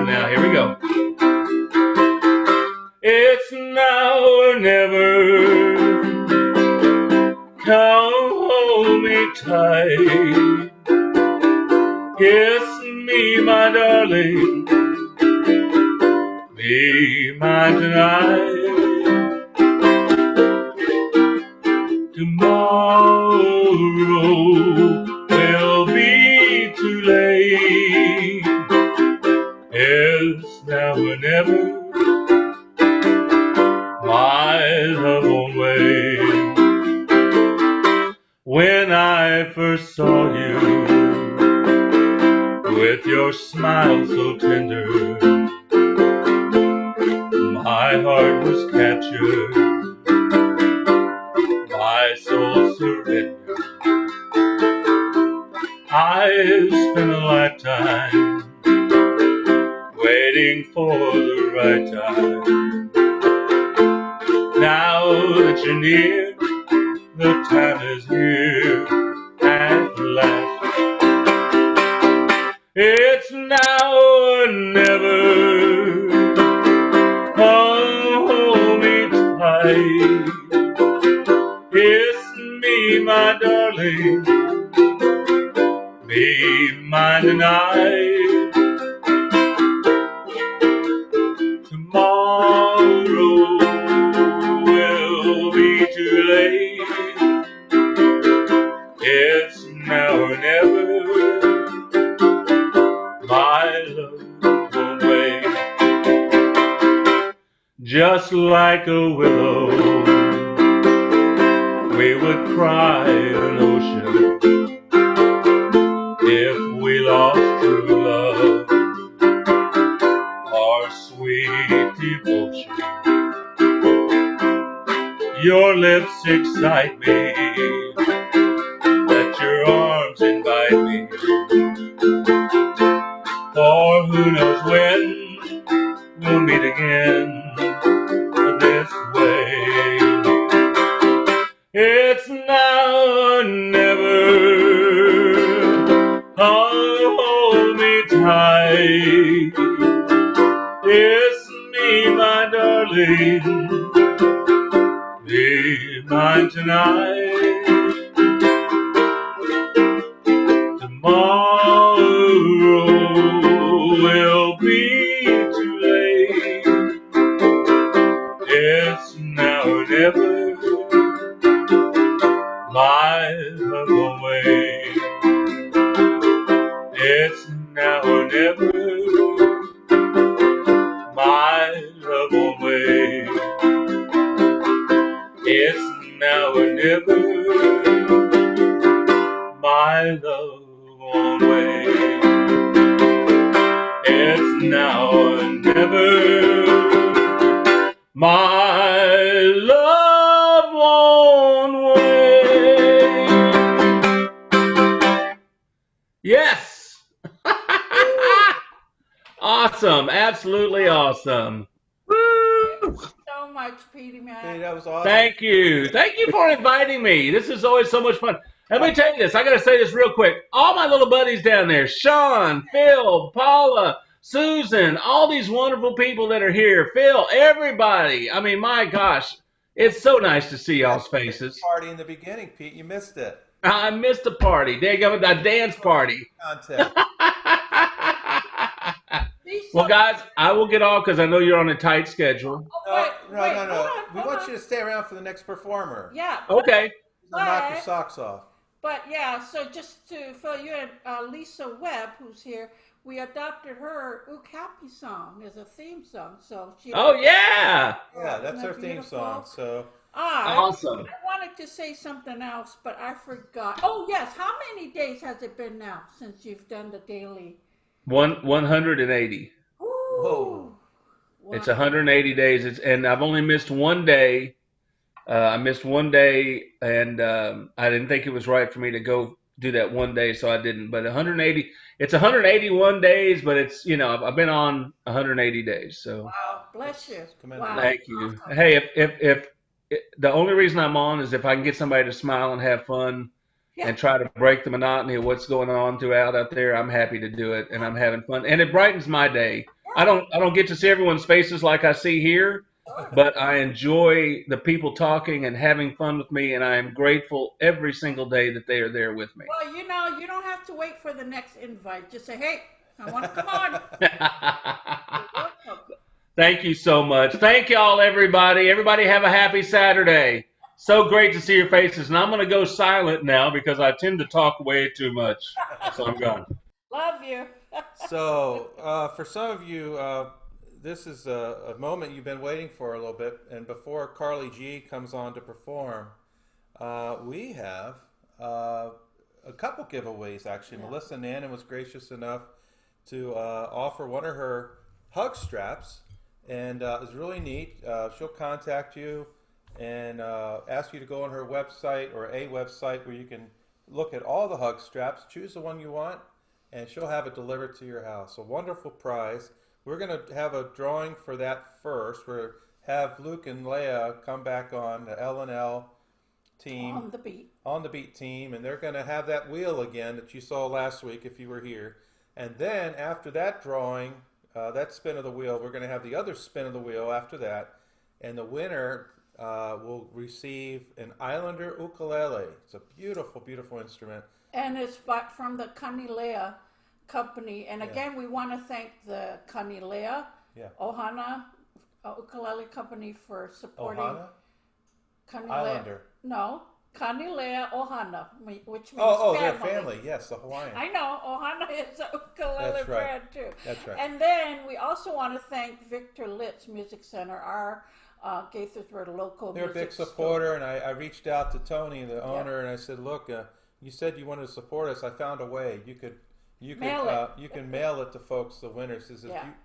S17: Now here we go. It's now or never. Come hold me tight. Kiss me, my darling. Be mine tonight. Tomorrow will be too late. It's now or never. My love won't wait. When I first saw you, with your smile so tender, my heart was captured, my soul surrendered. I've spent a lifetime waiting for the right time. Now that you're near, the time is here at last. It's now or never. Come hold me tight. Kiss me, my darling. Be mine tonight. Tomorrow will be too late. It's now or never. My love won't wait. Just like a willow, we would cry an ocean if we lost true love, our sweet devotion. Your lips excite me, let your arms invite me, for who knows when we'll meet again this way. It's now or never. Oh, hold me tight. Kiss me, my darling. Be mine tonight. Tomorrow will be too late. It's now or never. My love won't wait. It's now or never. My love won't wait. It's now or never. My love won't wait. It's now or never. My love won't wait. Yes. Awesome. Absolutely awesome. Woo!
S2: So much, Petey Mack.
S3: Hey, that was awesome.
S17: Thank you. Thank you for inviting me. This is always so much fun. Let me tell you this. I got to say this real quick. All my little buddies down there, Sean, Phil, Paula, Susan, all these wonderful people that are here, Phil, everybody. I mean, my gosh, it's so nice to see y'all's faces.
S3: Party in the beginning, Pete. You missed it.
S17: I missed the party. There you go, the dance party.
S3: Contest.
S17: Well, guys, I will get off because I know you're on a tight schedule.
S3: No. We want you to stay around for the next performer.
S2: Yeah.
S17: Okay.
S3: Knock your socks off.
S2: But yeah, so just to fill you in, Lisa Webb, who's here, we adopted her Happy song as a theme song. So she.
S17: Oh yeah.
S3: Yeah, that's her theme song. So.
S17: Awesome.
S2: I wanted to say something else, but I forgot. Oh yes, how many days has it been now since you've done the daily?
S17: 180.
S3: Whoa.
S17: It's 180 days. And I've only missed one day. I missed one day, and I didn't think it was right for me to go do that one day, so I didn't. But 180, it's 181 days, but it's, you know, I've been on 180 days. So
S2: Wow, bless you. Wow.
S17: thank you. Hey, if the only reason I'm on is if I can get somebody to smile and have fun and try to break the monotony of what's going on throughout out there, I'm happy to do it, and I'm having fun, and it brightens my day. I don't get to see everyone's faces like I see here, but I enjoy the people talking and having fun with me, and I am grateful every single day that they are there with me.
S2: Well, you know, you don't have to wait for the next invite. Just say, hey, I want to come on.
S17: Thank you so much. Thank y'all, everybody. Everybody have a happy Saturday. So great to see your faces. And I'm going to go silent now because I tend to talk way too much. So I'm gone.
S2: Love you.
S3: So for some of you, this is a moment you've been waiting for a little bit. And before Karlie G comes on to perform, we have a couple giveaways, actually. Yeah. Melissa Nannen was gracious enough to offer one of her hug straps. And it's really neat. She'll contact you and ask you to go on her website or a website where you can look at all the hug straps, choose the one you want, and she'll have it delivered to your house. A wonderful prize. We're going to have a drawing for that first. We'll have Luke and Leah come back on the L&L team. On the beat team. And they're going to have that wheel again that you saw last week if you were here. And then after that drawing, that spin of the wheel, we're going to have the other spin of the wheel after that. And the winner will receive an Islander ukulele. It's a beautiful, beautiful instrument.
S2: And it's from the Kanilea company. And again, we want to thank the Kanilea Ohana ukulele company for supporting.
S3: Ohana? Islander.
S2: No, Kanilea Ohana, which means
S3: family.
S2: their
S3: family. Yes, the Hawaiian.
S2: I know, Ohana is a ukulele brand too.
S3: That's right.
S2: And then we also want to thank Victor Litt's Music Center, our Gaithersburg local
S3: They're a big supporter, and I reached out to Tony, the owner, and I said, look, you said you wanted to support us. I found a way. You can mail it to folks, the winners.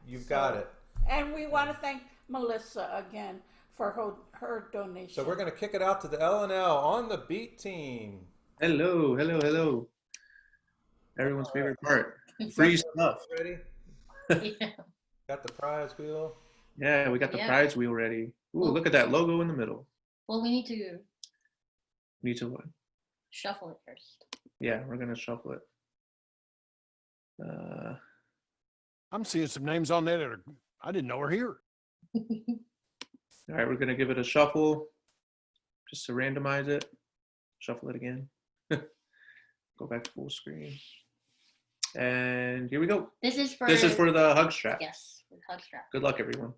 S3: You've got it.
S2: And we want to thank Melissa again for her donation.
S3: So we're going to kick it out to the L&L on the beat team.
S5: Hello, hello, hello. Everyone's favorite part. Free stuff.
S3: Ready? Got the prize wheel?
S5: Yeah, we got the prize wheel ready. Ooh, look at that logo in the middle.
S4: Well, we need to...
S5: Need to what?
S4: Shuffle it first.
S5: Yeah, we're going to shuffle it.
S15: I'm seeing some names on there that I didn't know were here.
S5: All right, we're going to give it a shuffle just to randomize it. Shuffle it again. Go back to full screen. And here we go.
S4: This is for
S5: the hug strap.
S4: Yes, the hug strap.
S5: Good luck, everyone.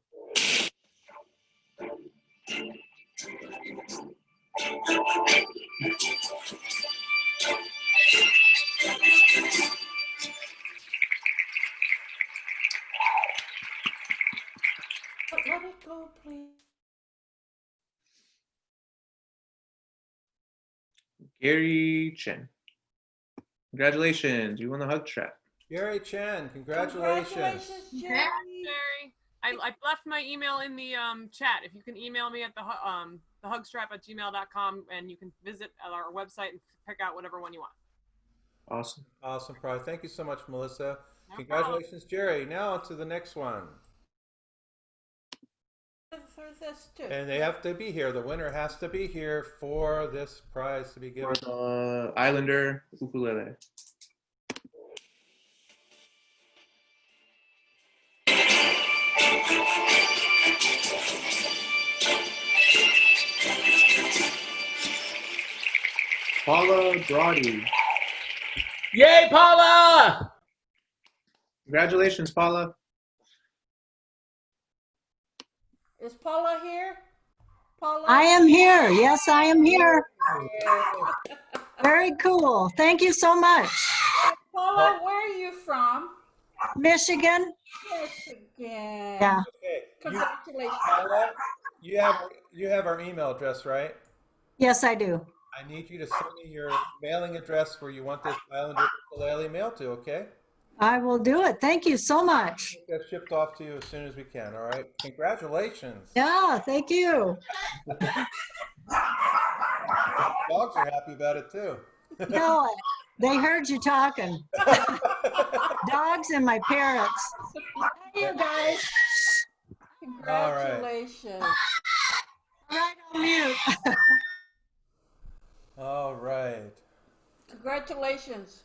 S2: Let it go, please.
S3: Gary
S5: Chen. Congratulations, you won the hug strap.
S3: Gary Chen, congratulations.
S14: Jerry. I left my email in the chat. If you can email me at thehugstrap@gmail.com, and you can visit our website and pick out whatever one you want.
S5: Awesome.
S3: Awesome, prize. Thank you so much, Melissa.
S14: No
S3: Congratulations, Jerry. Now on to the next one.
S2: For this too.
S3: And they have to be here. The winner has to be here for this prize to be given.
S5: Islander ukulele. Paula Brody.
S17: Yay, Paula!
S5: Congratulations, Paula.
S2: Is Paula here? Paula?
S18: I am here. Yes, I am here. Very cool. Thank you so much.
S2: Paula, where are you from?
S18: Michigan.
S2: Michigan.
S18: Yeah.
S3: Okay.
S2: Congratulations.
S3: Paula, you have our email address, right?
S18: Yes, I do.
S3: I need you to send me your mailing address where you want this Islander ukulele mailed to, okay?
S18: I will do it. Thank you so much.
S3: We'll get that shipped off to you as soon as we can, all right? Congratulations.
S18: Yeah, thank you.
S3: Dogs are happy about it too.
S18: No, They heard you talking. Dogs and my parrots. Hey, you guys.
S2: Congratulations.
S18: All right, on mute.
S3: All right.
S2: Congratulations.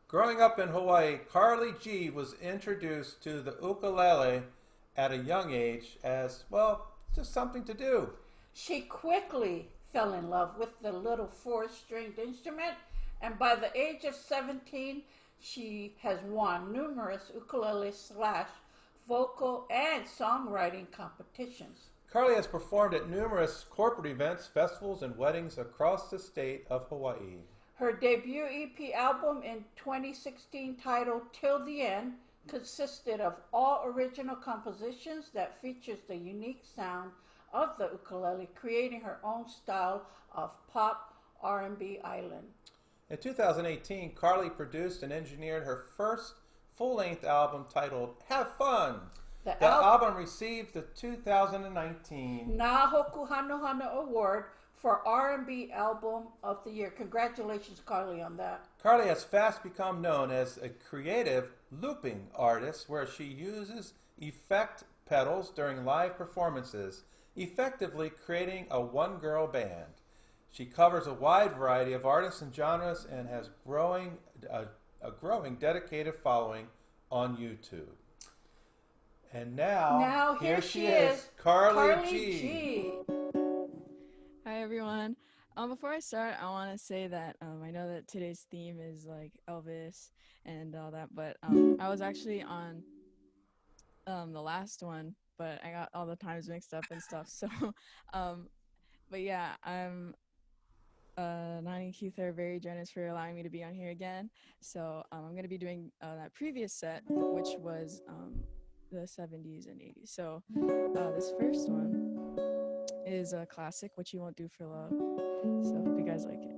S3: Growing up in Hawaii, Karlie G was introduced to the ukulele at a young age as, well, just something to do.
S2: She quickly fell in love with the little 4-stringed instrument, and by the age of 17, she has won numerous ukulele/vocal and songwriting competitions.
S3: Karlie has performed at numerous corporate events, festivals, and weddings across the state of Hawaii.
S2: Her debut EP album in 2016, titled Till the End, consisted of all original compositions that features the unique sound of the ukulele, creating her own style of pop R&B island.
S3: In 2018, Karlie produced and engineered her first full-length album titled Have Fun. The album received the 2019
S2: Na Hoku Hano Hano Award for R&B Album of the Year. Congratulations, Karlie, on that.
S3: Karlie has fast become known as a creative looping artist where she uses effect pedals during live performances, effectively creating a one-girl band. She covers a wide variety of artists and genres and has a growing dedicated following on YouTube. And now here she is, Karlie G.
S19: Hi everyone. Before I start, I want to say that I know that today's theme is like Elvis and all that, but I was actually on the last one, but I got all the times mixed up and stuff. So, but yeah, Nani and Keith are very generous for allowing me to be on here again. So I'm going to be doing that previous set, which was the 70s and 80s. So this first one is a classic, What You Won't Do for Love. So I hope you guys like it.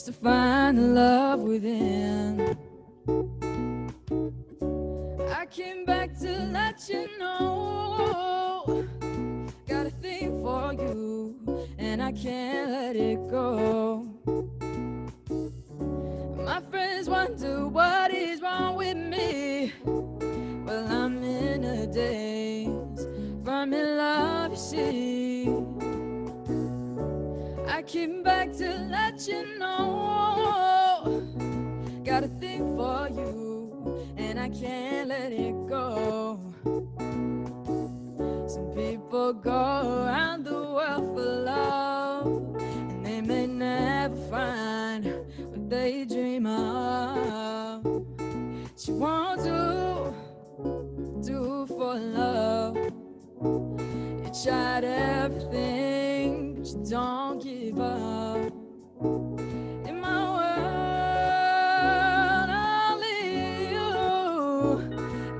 S19: To find the love within. I came back to let you know, got a thing for you, and I can't let it go. My friends wonder what is wrong with me. Well, I'm in a daze from in love, you see. I came back to let you know, got a thing for you, and I can't let it go. Some people go around the world for love, and they may never find what they dream of. She won't do for love. You tried everything, but you don't give up. In my world, only you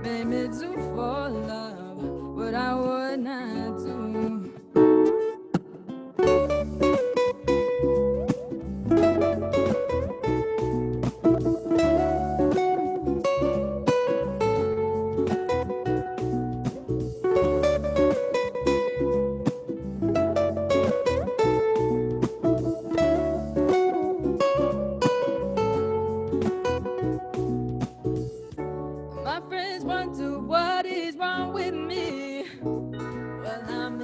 S19: made me do for love what I would not do. My friends wonder what is wrong with me. Well, I'm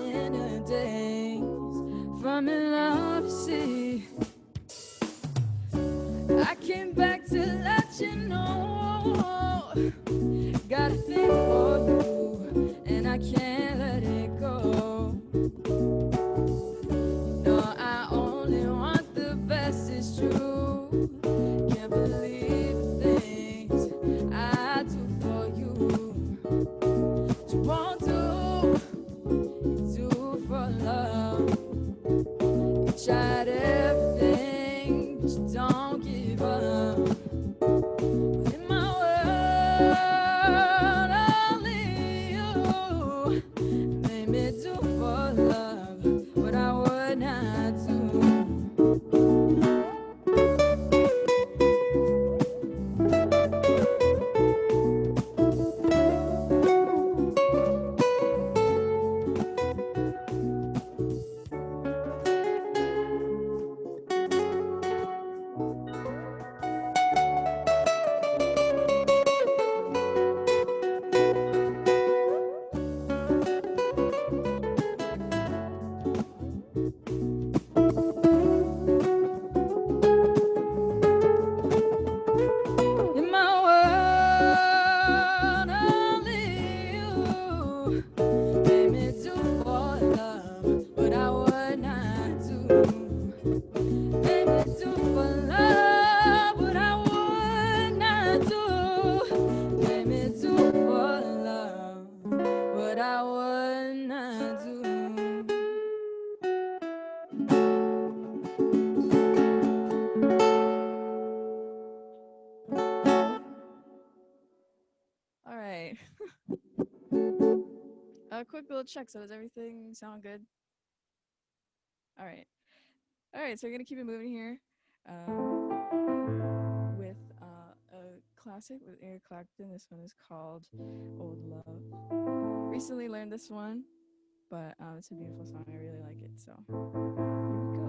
S19: wouldn't I do? All right. A quick little check. So does everything sound good? All right. All right. So we're gonna keep it moving here, with a classic with Eric Clapton. This one is called "Old Love." Recently learned this one, but it's a beautiful song. I really like it. So here we go.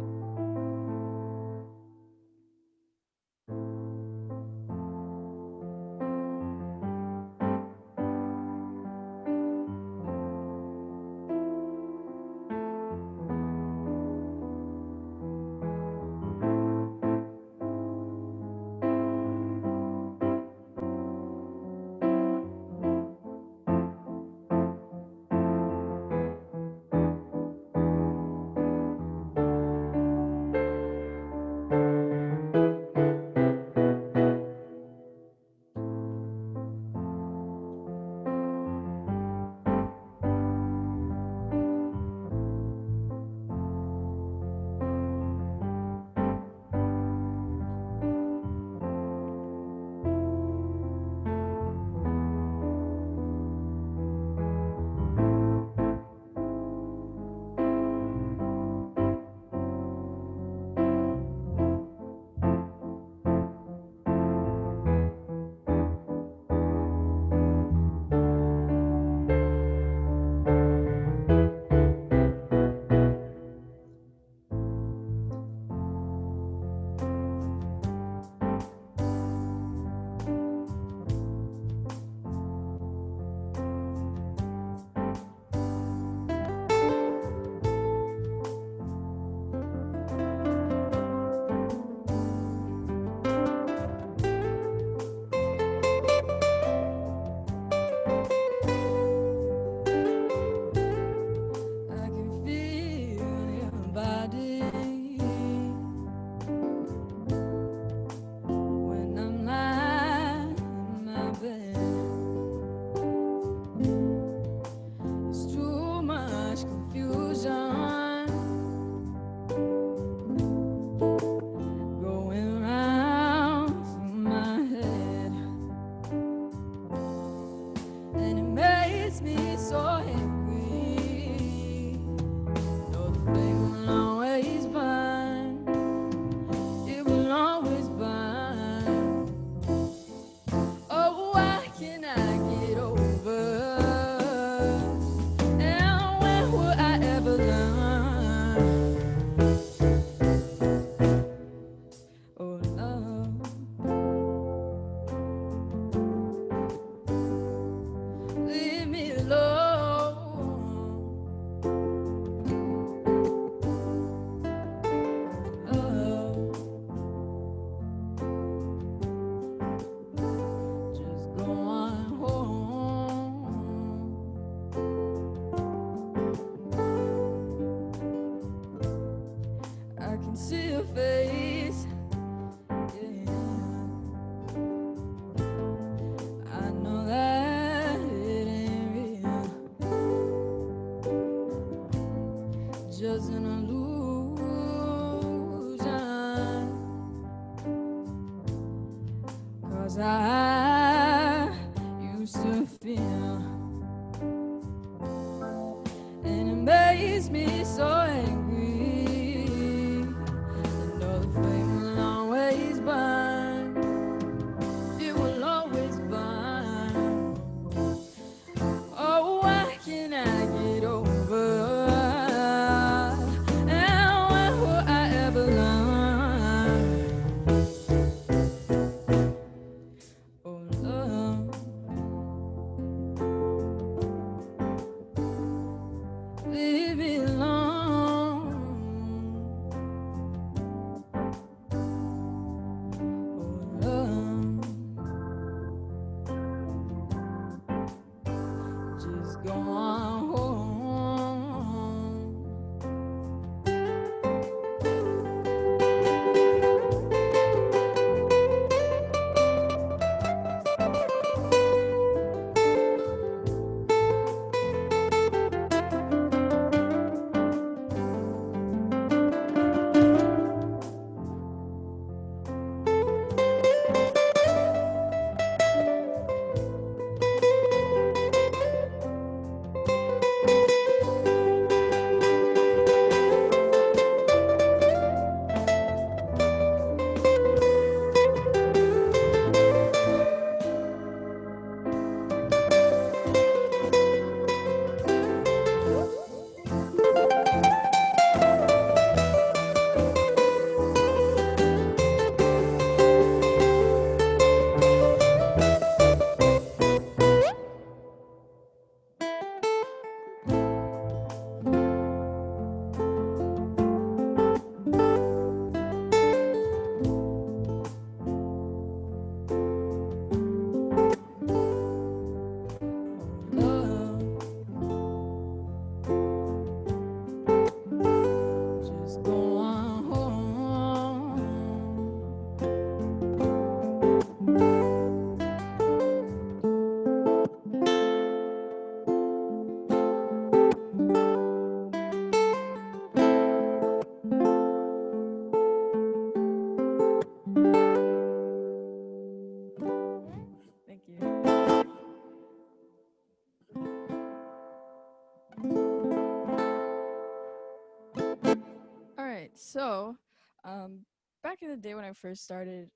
S19: So, back in the day when I first started,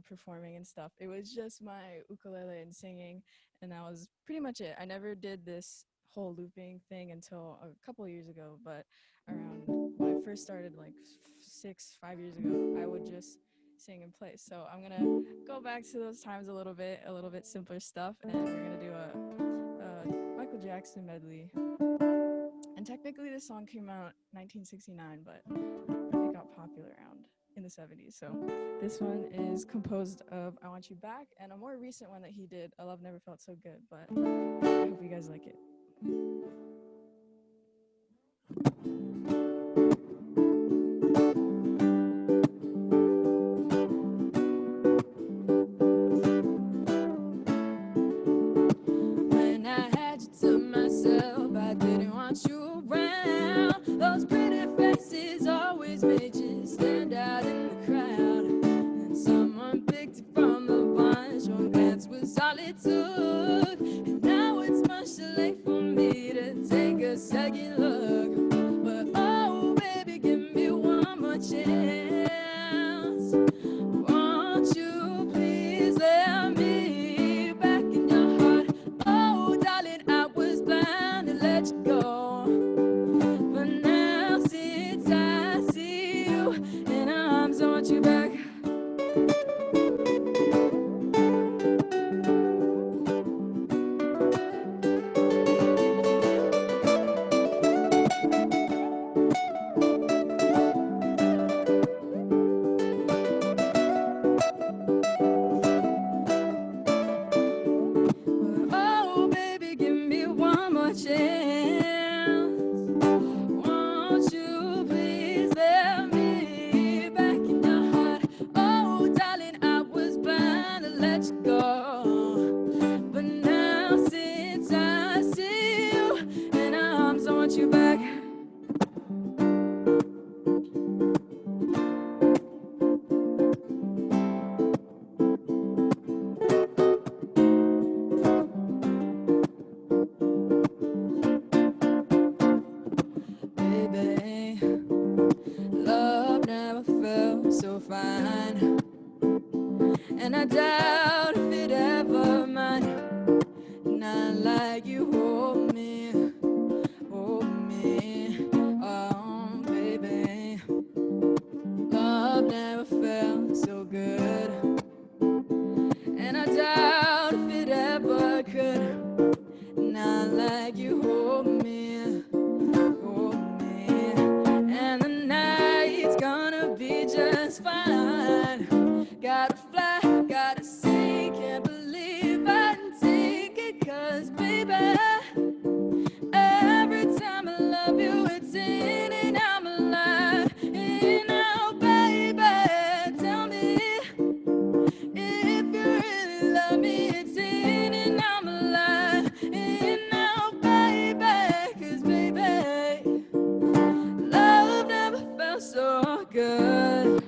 S19: performing and stuff, it was just my ukulele and singing, and that was pretty much it. I never did this whole looping thing until a couple years ago, but around when I first started, like 5 years ago, I would just sing and play. So I'm gonna go back to those times a little bit simpler stuff, and we're gonna do a Michael Jackson medley. And technically this song came out 1969, but it got popular around in the 70s. So this one is composed of I Want You Back and a more recent one that he did, A Love Never Felt So Good, but I hope you guys like it. When I had you to myself, I didn't want you around. Those pretty faces always made you stand out in the crowd. And someone picked it from the bunch, one glance was all it took. And now it's much too late for me to take a second look. But oh, baby, give me one more chance. Won't you please let me back in your heart? Oh, darling, I was blind to let you go. But now since I see you in arms, I want you back. Oh, baby, give me one more chance. Won't you please let me back in your heart? Oh, darling, I was blind to let you go. But now since I see you in arms, I want you back. Baby, love never felt so fine, and I doubt if it ever might. Not like you hold me, oh baby. Love never felt so good, and I doubt if it ever could. Not like you hold me, and the night's gonna be just fine. Gotta fly, gotta see, can't believe I can take it, 'cause baby, every time I love you, it's in and I'm alive. And now, baby, tell me if you really love me, it's in and I'm alive. And now, baby, 'cause baby, love never felt so good.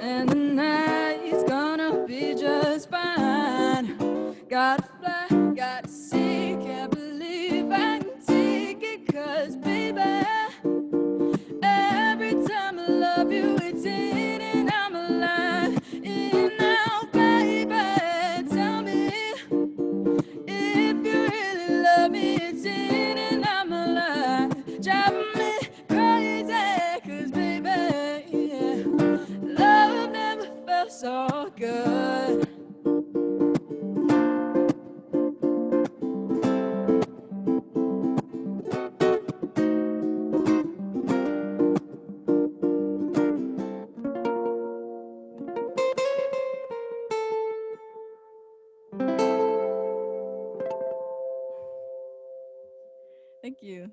S19: And the night's gonna be just fine. Gotta fly, gotta see, can't believe I can take it, 'cause baby, every time I love you, it's in and I'm alive. And now, baby, tell me if you really love me, it's in and I'm alive. Driving me crazy, 'cause baby, yeah, love never felt so good. Thank you.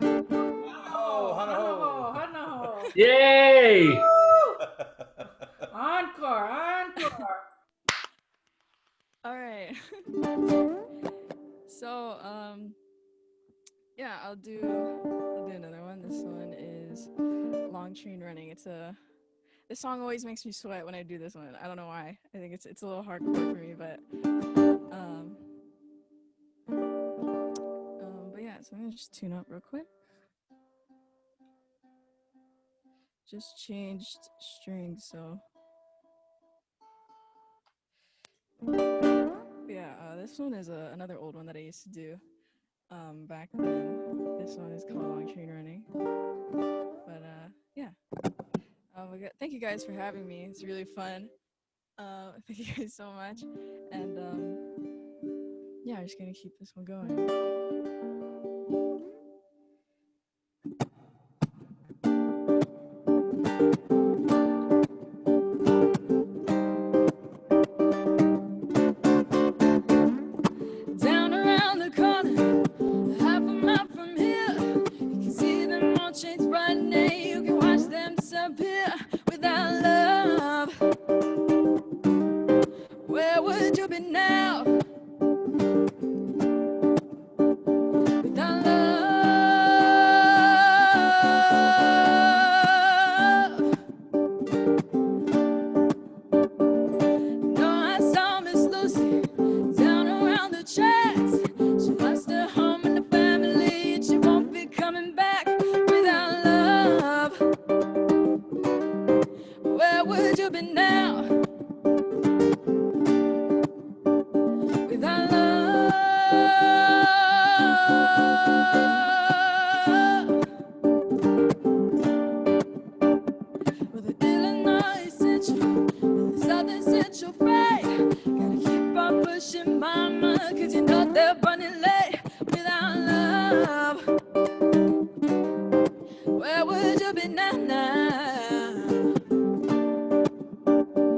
S3: Oh,
S2: Hanaho, hanaho.
S17: Yay!
S19: I'll do another one. This one is Long Train Running. This song always makes me sweat when I do this one. I don't know why. I think it's a little hardcore for me, but yeah. So I'm gonna just tune up real quick. Just changed strings, so yeah. This one is another old one that I used to do back then. This one is called Long Train Running. But yeah. Thank you guys for having me. It's really fun. Thank you guys so much. And yeah, I'm just gonna keep this one going. Down around the corner, half a mile from here, you can see them all chains riding. You can watch them disappear without love. Where would you be now? Without love. No, I saw Miss Lucy down around the tracks. She lost her home and her family, and she won't be coming back without love. Where would you be now? Without love. Well, the Illinois Central, the Southern Central Freight, gotta keep on pushing, mama, 'cause you know they're running late without love. Where would you be now?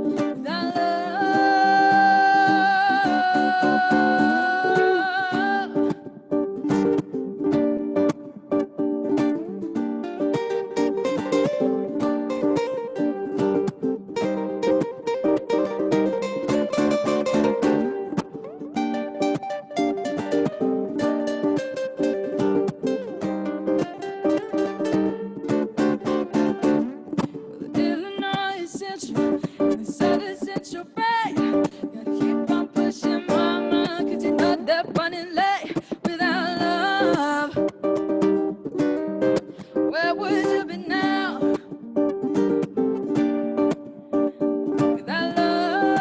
S19: Without love. Illinois Central and the Southern Central Freight, gotta keep on pushing, mama, 'cause you know they're running late without love. Where would you be now? Without love.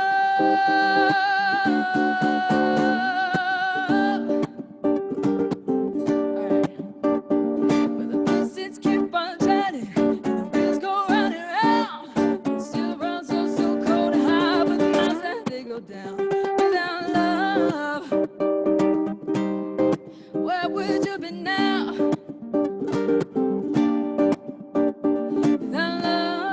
S19: Alright. Well, the buses keep on turning, and the wheels go round and round. The steel runs so cold and high, but the miles that they go down without love. Where would you be now? Without love.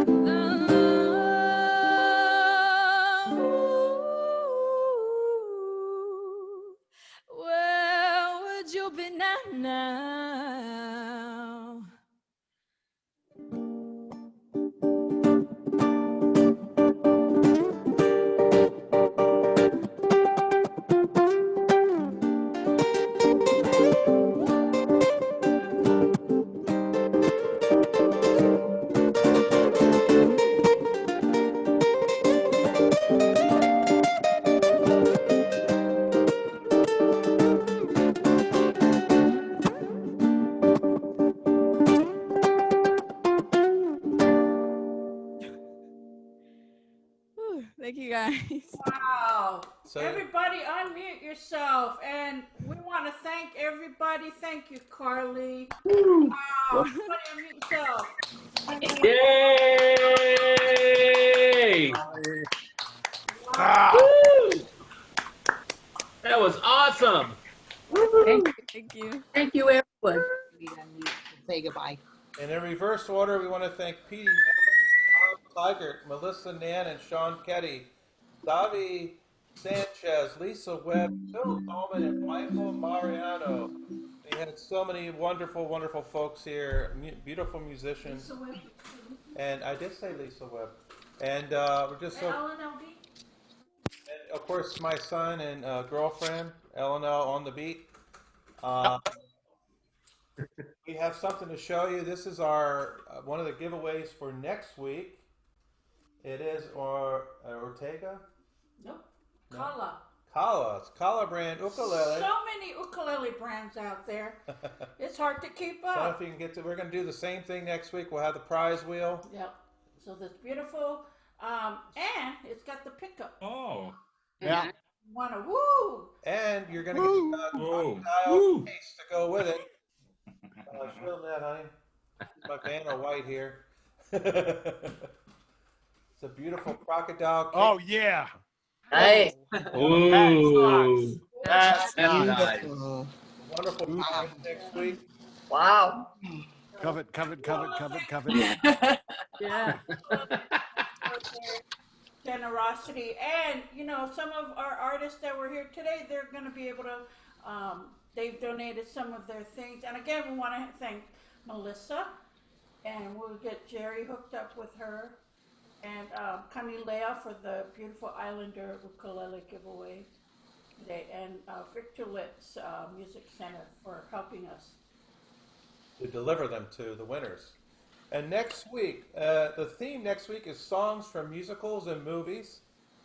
S19: Without love. Where would you be now? Whew, thank you guys.
S2: Wow.
S3: So-
S2: Everybody unmute yourself. And we want to thank everybody. Thank you, Karlie. Wow. Everybody unmute yourself.
S17: Yay!
S15: Ah.
S17: Woo! That was awesome.
S19: Thank you.
S13: Thank you, everyone. Say goodbye.
S3: And in reverse order, we want to thank Petey Mack, Tigert, Melissa Nannen, Shaun Keddy, Xavi Sánchez, Lisa Webb, Phil Doleman, and Michael Mariano. We had so many wonderful, wonderful folks here, beautiful musicians. And I did say Lisa Webb. And we're just so. And of course, my son and girlfriend, LNL on the beat. We have something to show you. This is our one of the giveaways for next week. It is Ortega.
S2: Nope.
S3: No.
S2: Kala.
S3: Kala. It's Kala brand ukulele.
S2: So many ukulele brands out there. It's hard to keep
S3: So
S2: up.
S3: if you can get to, we're going to do the same thing next week. We'll have the prize wheel.
S2: Yep. So that's beautiful. And it's got the pickup.
S10: Oh.
S15: Yeah.
S2: Wanna woo?
S3: And you're going to get the crocodile case to go with it. Show them that, honey. My Vanna White here. It's a beautiful crocodile case.
S15: Oh, yeah.
S12: Hey.
S17: Ooh.
S12: That's nice.
S3: Wonderful prize next week.
S12: Wow.
S15: Covet.
S11: Yeah.
S2: Generosity. And, some of our artists that were here today, they're going to be able to, they've donated some of their things. And again, we want to thank Melissa. And we'll get Jerry hooked up with her. And Camilea for the beautiful Islander ukulele giveaway today. And Victor Litt's Music Center for helping us
S3: to deliver them to the winners. And next week, the theme next week is songs from musicals and movies.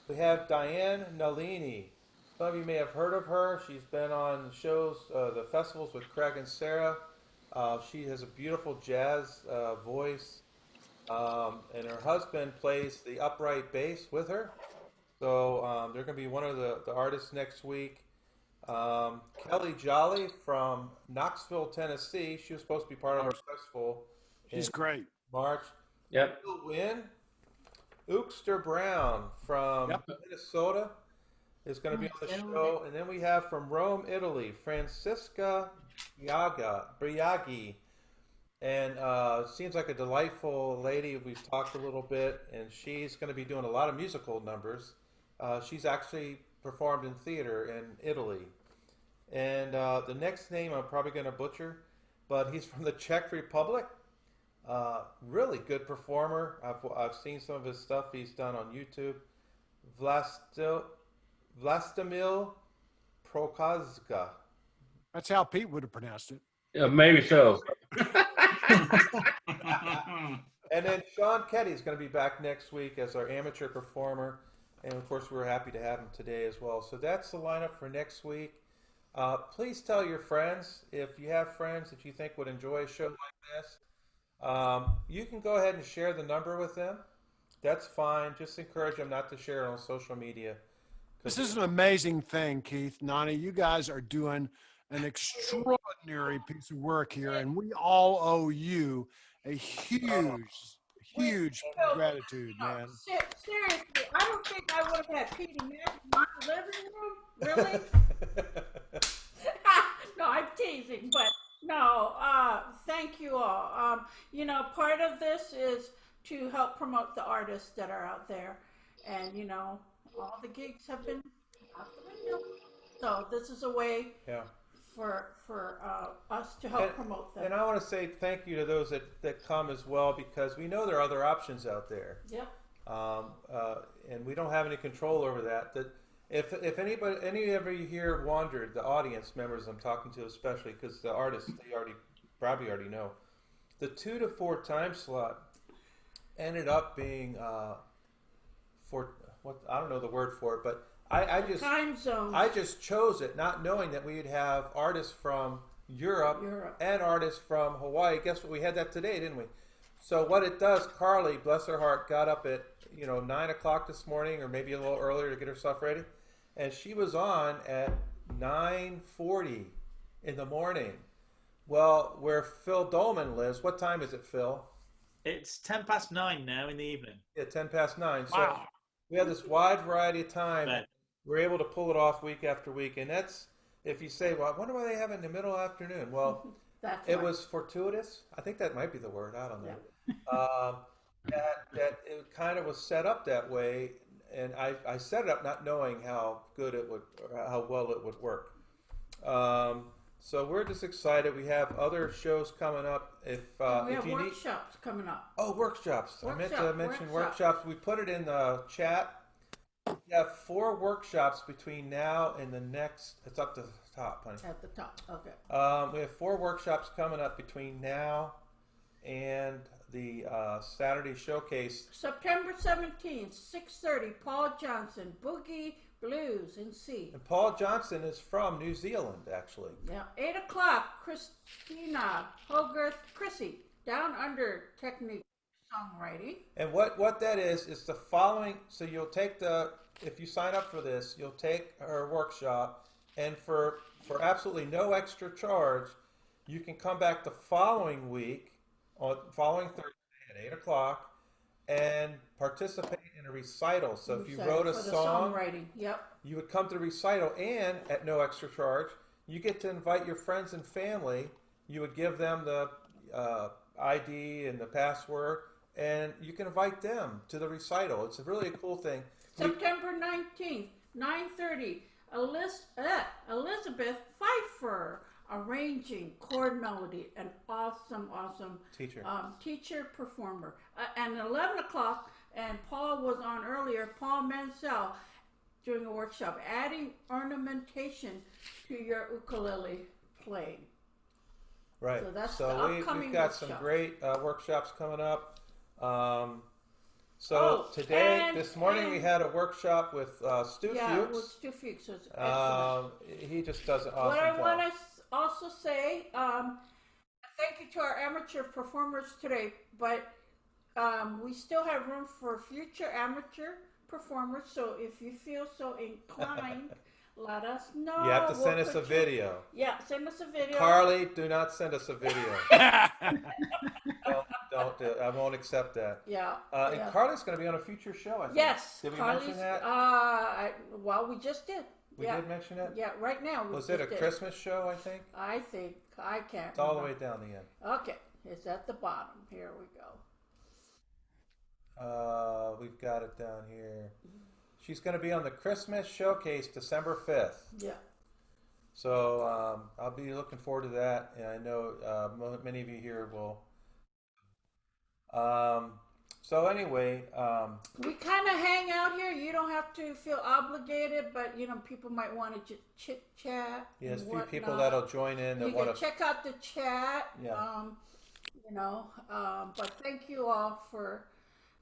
S3: We have Diane Nalini. Some of you may have heard of her. She's been on shows, the festivals with Craig and Sarah. She has a beautiful jazz voice. And her husband plays the upright bass with her. So they're going to be one of the artists next week. Kelly Jolly from Knoxville, Tennessee. She was supposed to be part of our festival.
S15: She's great.
S3: March.
S17: Yep.
S3: She'll win. Ookster Brown from Minnesota is going to be on the show. And then we have from Rome, Italy, Francisca Briaghi. And seems like a delightful lady. We've talked a little bit, and she's going to be doing a lot of musical numbers. She's actually performed in theater in Italy. And the next name I'm probably going to butcher, but he's from the Czech Republic. Really good performer. I've seen some of his stuff he's done on YouTube. Vlastimil Prokazka.
S15: That's how Pete would have pronounced it.
S17: Yeah, maybe so.
S3: And then Shaun Keddy is going to be back next week as our amateur performer. And of course, we're happy to have him today as well. So that's the lineup for next week. Please tell your friends, if you have friends that you think would enjoy a show like this, you can go ahead and share the number with them. That's fine. Just encourage them not to share it on social media.
S15: This is an amazing thing, Keith, Nani. You guys are doing an extraordinary piece of work here, and we all owe you a huge gratitude, man.
S2: Seriously, I don't think I would have had Petey Mack in my living room. Really? No, I'm teasing, but no. Thank you all. Part of this is to help promote the artists that are out there, and all the gigs have been out the window. So this is a way.
S3: Yeah.
S2: For us to help promote them.
S3: And I want to say thank you to those that come as well, because we know there are other options out there.
S2: Yep.
S3: And we don't have any control over that. That if any of you here wandered, the audience members I'm talking to especially, because the artists they probably already know, the 2 to 4 time slot ended up being for what I don't know the word for it, but I just chose it, not knowing that we'd have artists from Europe and artists from Hawaii. Guess what? We had that today, didn't we? So what it does, Karlie, bless her heart, got up at 9 o'clock this morning, or maybe a little earlier to get herself ready, and she was on at 9:40 in the morning. Well, where Phil Doleman lives, what time is it, Phil?
S10: It's 9:10 now in the evening.
S3: Yeah, 9:10. So
S10: wow.
S3: We have this wide variety of time. Right. We're able to pull it off week after week, and that's if you say, "Well, I wonder why they have it in the middle afternoon." Well, it was fortuitous. I think that might be the word. I don't know. Yeah. That it kind of was set up that way, and I set it up not knowing how good it would, or how well it would work. So we're just excited. We have other shows coming up.
S2: We
S3: If
S2: have
S3: you need
S2: workshops coming up.
S3: workshops. I meant to mention
S2: Workshop.
S3: workshops. We put it in the chat. We have 4 workshops between now and the next. It's up to the top, honey.
S2: At the top, okay.
S3: We have 4 workshops coming up between now and the Saturday showcase.
S2: September 17th, 6:30, Paul Johnson, Boogie Blues in C.
S3: And Paul Johnson is from New Zealand, actually.
S2: Yeah, 8 o'clock, Christina Hogarth, Chrissy, Down Under Technique Songwriting.
S3: And what that is the following. So you'll take if you sign up for this, you'll take her workshop, and for absolutely no extra charge, you can come back the following week, following Thursday at 8 o'clock, and participate in a recital. So if you wrote a
S2: for the
S3: song,
S2: songwriting, yep.
S3: you would come to the recital, and at no extra charge, you get to invite your friends and family. You would give them the ID and the password, and you can invite them to the recital. It's a really cool thing.
S2: September 19th, 9:30, Elizabeth Pfeiffer, arranging chord melody, an awesome teacher performer. And 11 o'clock, and Paul was on earlier, Paul Mansell doing a workshop, adding ornamentation to your ukulele playing.
S3: Right.
S2: So that's
S3: so
S2: the upcoming
S3: we've got some
S2: workshop.
S3: great workshops coming up. This morning we had a workshop with Stu Fuchs.
S2: With Stu Fuchs. So it's excellent.
S3: He just does an awesome
S2: What I
S3: job.
S2: want to also say, thank you to our amateur performers today, but we still have room for future amateur performers, so if you feel so inclined, let us know.
S3: You have to send
S2: We'll
S3: us a
S2: put you-
S3: video.
S2: Yeah, send us a video.
S3: Carly, do not send us a video. don't do it. I won't accept that.
S2: Yeah.
S3: And Carly's going to be on a future show, I think.
S2: Yes.
S3: Did we
S2: Carly's,
S3: mention that?
S2: Well, we just did.
S3: We did mention it?
S2: Yeah, right now.
S3: Was it a Christmas show, I think?
S2: I think. I can't
S3: It's all the way
S2: remember.
S3: down the end.
S2: Okay. It's at the bottom. Here we go.
S3: We've got it down here. She's going to be on the Christmas showcase December 5th.
S2: Yeah.
S3: So I'll be looking forward to that, and I know many of you here will. So anyway,
S2: We kind of hang out here. You don't have to feel obligated, but people might want to chit chat.
S3: there's a
S2: and
S3: few people
S2: whatnot.
S3: that'll join in that
S2: You
S3: want
S2: can
S3: to.
S2: check out the chat.
S3: Yeah.
S2: But thank you all for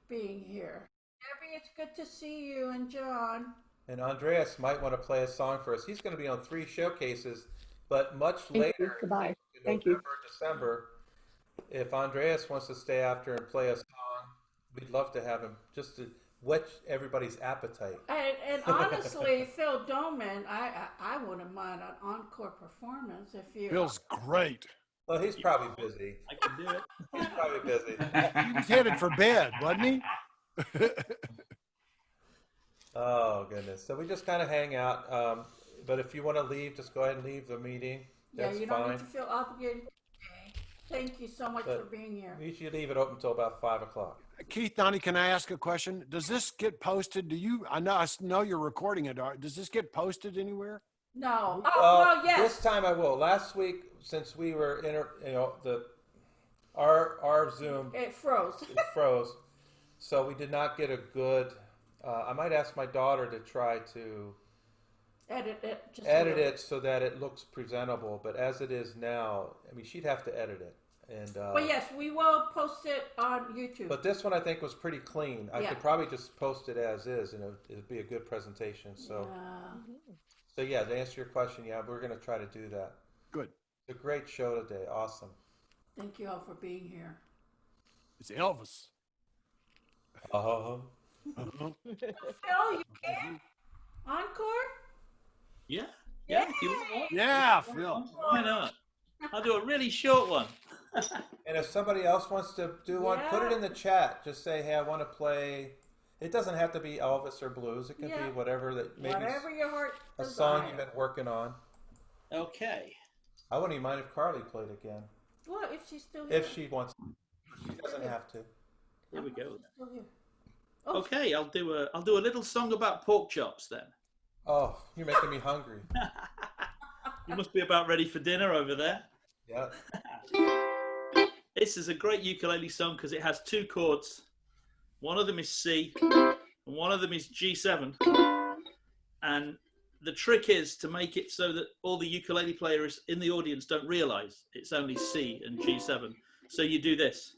S2: being here. Debbie, it's good to see you, and John.
S3: And Andreas might want to play a song for us. He's going to be on 3 showcases, but much
S13: Thank you.
S3: later,
S13: Goodbye.
S3: in
S13: Thank you.
S3: November, December. If Andreas wants to stay after and play a song, we'd love to have him just to whet everybody's appetite.
S2: And honestly, Phil Doleman, I wouldn't mind an encore performance if you.
S15: Bill's great.
S3: Well, he's probably busy.
S10: I can do it.
S3: He's probably busy.
S15: He was headed for bed, wasn't he?
S3: Oh, goodness. So we just kind of hang out. But if you want to leave, just go ahead and leave the meeting. That's
S2: you don't
S3: fine.
S2: need to feel obligated. Thank you so much
S3: But
S2: for being here.
S3: We usually leave it open until about 5 o'clock.
S15: Keith, Donnie, can I ask a question? Does this get posted? I know you're recording it. Does this get posted anywhere?
S2: No. Well, yes.
S3: This time I will. Last week, since we were our Zoom
S2: It froze.
S3: it froze, so we did not get a good. I might ask my daughter to try to
S2: Edit it. Just a
S3: edit
S2: little.
S3: it so that it looks presentable. But as it is now, I mean, she'd have to edit it. And
S2: But yes, we will post it on YouTube.
S3: but this one I think was pretty clean. I
S2: Yeah.
S3: could probably just post it as is, and it'd be a good presentation. So. So yeah, to answer your question, yeah, we're going to try to do that.
S15: Good.
S3: It's a great show today. Awesome.
S2: Thank you all for being here.
S15: It's Elvis.
S3: Uh-huh.
S2: Phil, you can? Encore?
S10: Yeah. Yeah. If you want.
S15: Yeah, Phil.
S10: Why not? I'll do a really short one.
S3: And if somebody else wants to do one, put it in the chat. Just say, hey, I want to play. It doesn't have to be Elvis or blues. It can
S2: Yeah.
S3: be whatever that maybe
S2: Whatever your heart
S3: a song
S2: desires.
S3: you've been working on.
S10: Okay.
S3: I wouldn't even mind if Karlie played again.
S2: Well, if she's still here.
S3: If she wants. She doesn't have to.
S10: Here we go.
S2: Still here.
S10: Okay, I'll do a little song about pork chops then.
S3: Oh, you're making me hungry.
S10: You must be about ready for dinner over there.
S3: Yeah.
S10: This is a great ukulele song because it has two chords. One of them is C, and one of them is G7. And the trick is to make it so that all the ukulele players in the audience don't realize it's only C and G7. So you do this.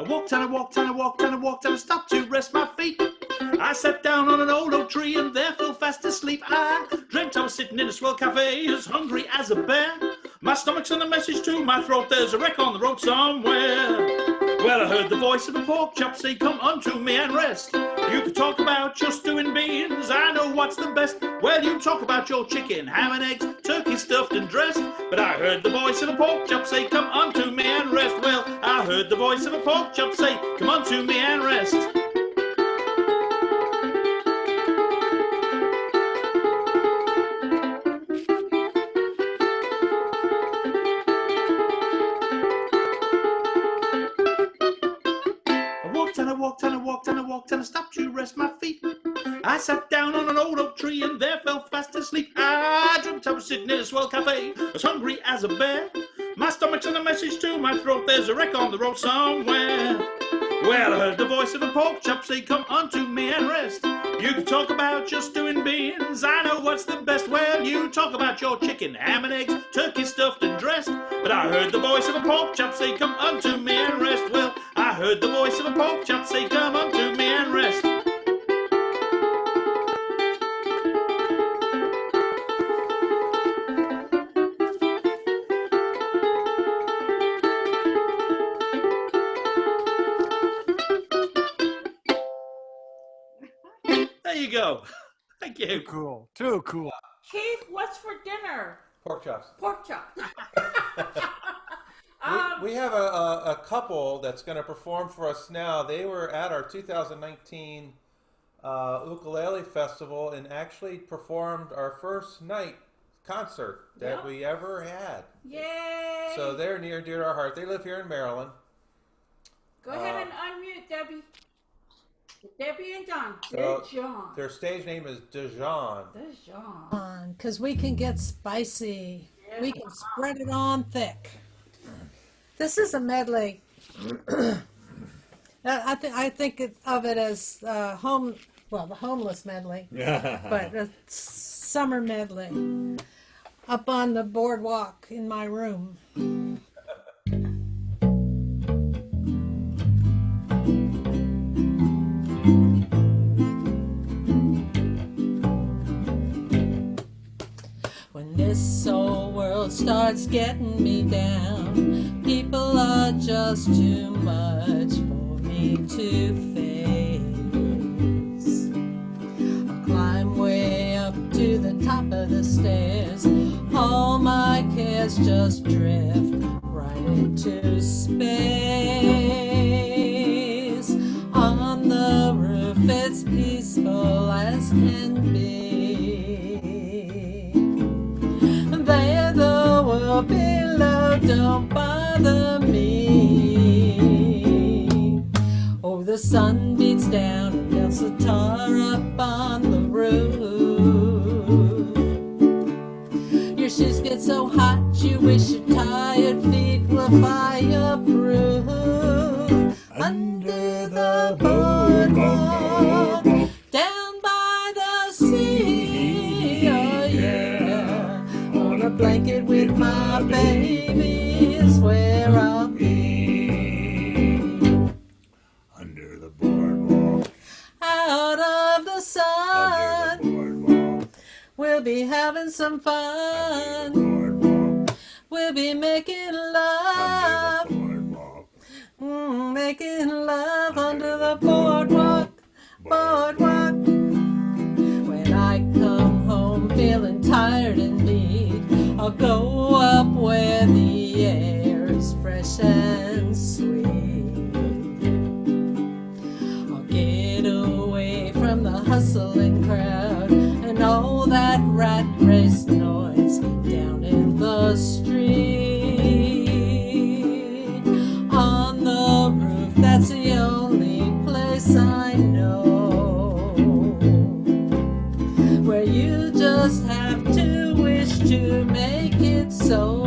S10: I walked and I walked and I walked and I walked and I stopped to rest my feet. I sat down on an old oak tree and there fell fast asleep. I dreamt I was sitting in a swell cafe, as hungry as a bear. My stomach's on a message to my throat, there's a wreck on the road somewhere. Well, I heard the voice of a pork chop say, come unto me and rest. You could talk about your stew and beans, I know what's the best. Well, you talk about your chicken, ham and eggs, turkey stuffed and dressed. But I heard the voice of a pork chop say, come unto me and rest. Well, I heard the voice of a pork chop say, come unto me and rest. And I stopped to rest my feet. I sat down on an old oak tree and there fell fast asleep. I dreamt I was sitting in a swell cafe, as hungry as a bear. My stomach's on a message to my throat, there's a wreck on the road somewhere. Well, I heard the voice of a pork chop say, come unto me and rest. You can talk about your stew and beans, I know what's the best. Well, you talk about your chicken, ham and eggs, turkey stuffed and dressed. But I heard the voice of a pork chop say, come unto me and rest. Well, I heard the voice of a pork chop say, come unto me and rest. There you go. Thank you.
S15: Too cool. Too cool.
S2: Keith, what's for dinner?
S3: Pork chops.
S2: Pork chops.
S3: We have a couple that's going to perform for us now. They were at our 2019 ukulele festival and actually performed our first night concert that we ever had.
S2: Yay!
S3: So they're near and dear to our heart. They live here in Maryland.
S2: Go ahead and unmute, Debbie. Debbie and Don.
S3: So
S2: Dijon.
S3: their stage name is Dijon.
S2: Dijon.
S20: Because we can get spicy. Yeah. We can spread it on thick. This is a medley. I think of it as the homeless medley, but a summer medley up on the boardwalk in my room. When this whole world starts getting me down, people are just too much for me to face. I'll climb way up to the top of the stairs. All my cares just drift right into space. On the roof it's peaceful as can be. There the world below don't bother me. Oh, the sun beats down and melts the tar up on the roof. Your shoes get so hot you wish your tired feet were fireproof. Under the boardwalk, down by the sea, oh yeah. On a blanket with my baby is where I'll be.
S9: Under the boardwalk,
S20: out of the sun, we'll be having some fun. We'll be making love, making love under the boardwalk, boardwalk. When I come home feeling tired and need, I'll go up where the air is fresh and sweet. I'll get away from the hustling crowd and all that rat race noise down in the the street. On the roof, that's the only place I know where you just have to wish to make it so.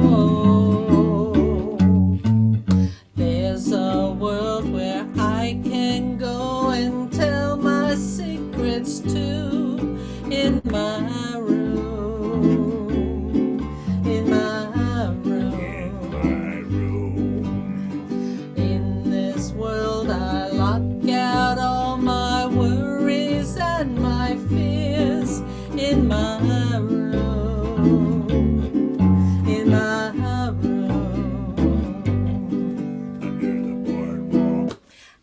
S20: There's a world where I can go and tell my secrets too, in my room, in my room. In this world I lock out all my worries and my fears, in my room, in my room. Under the boardwalk,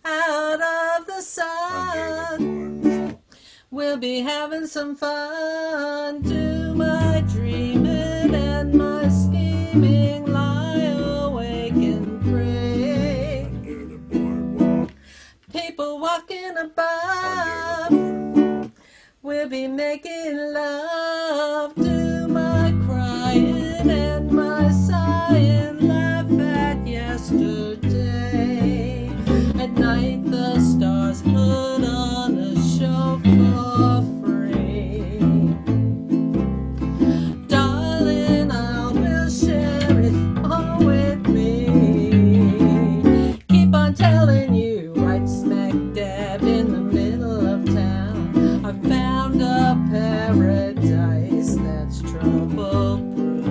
S20: out of the sun, we'll be having some fun. Do my dreaming and my scheming, lie awake and pray. Under the boardwalk, people walking above, we'll be making love. Do my crying and my sighing, laugh at yesterday. At night the stars put on a show for free. Darling, I will share it all with me. Keep on telling you, right smack dab in the middle of town, I found a paradise that's trouble-proof.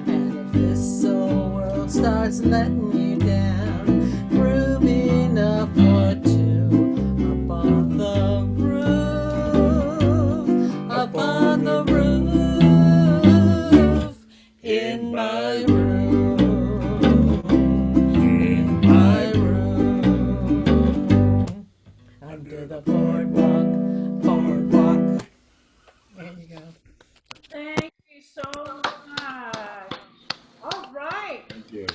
S20: And if this old world starts letting you down, room enough for two up on the roof, up on the roof, in my room, in my room, under the boardwalk, boardwalk. There you go.
S2: Thank you so much. All right.
S9: Thank you.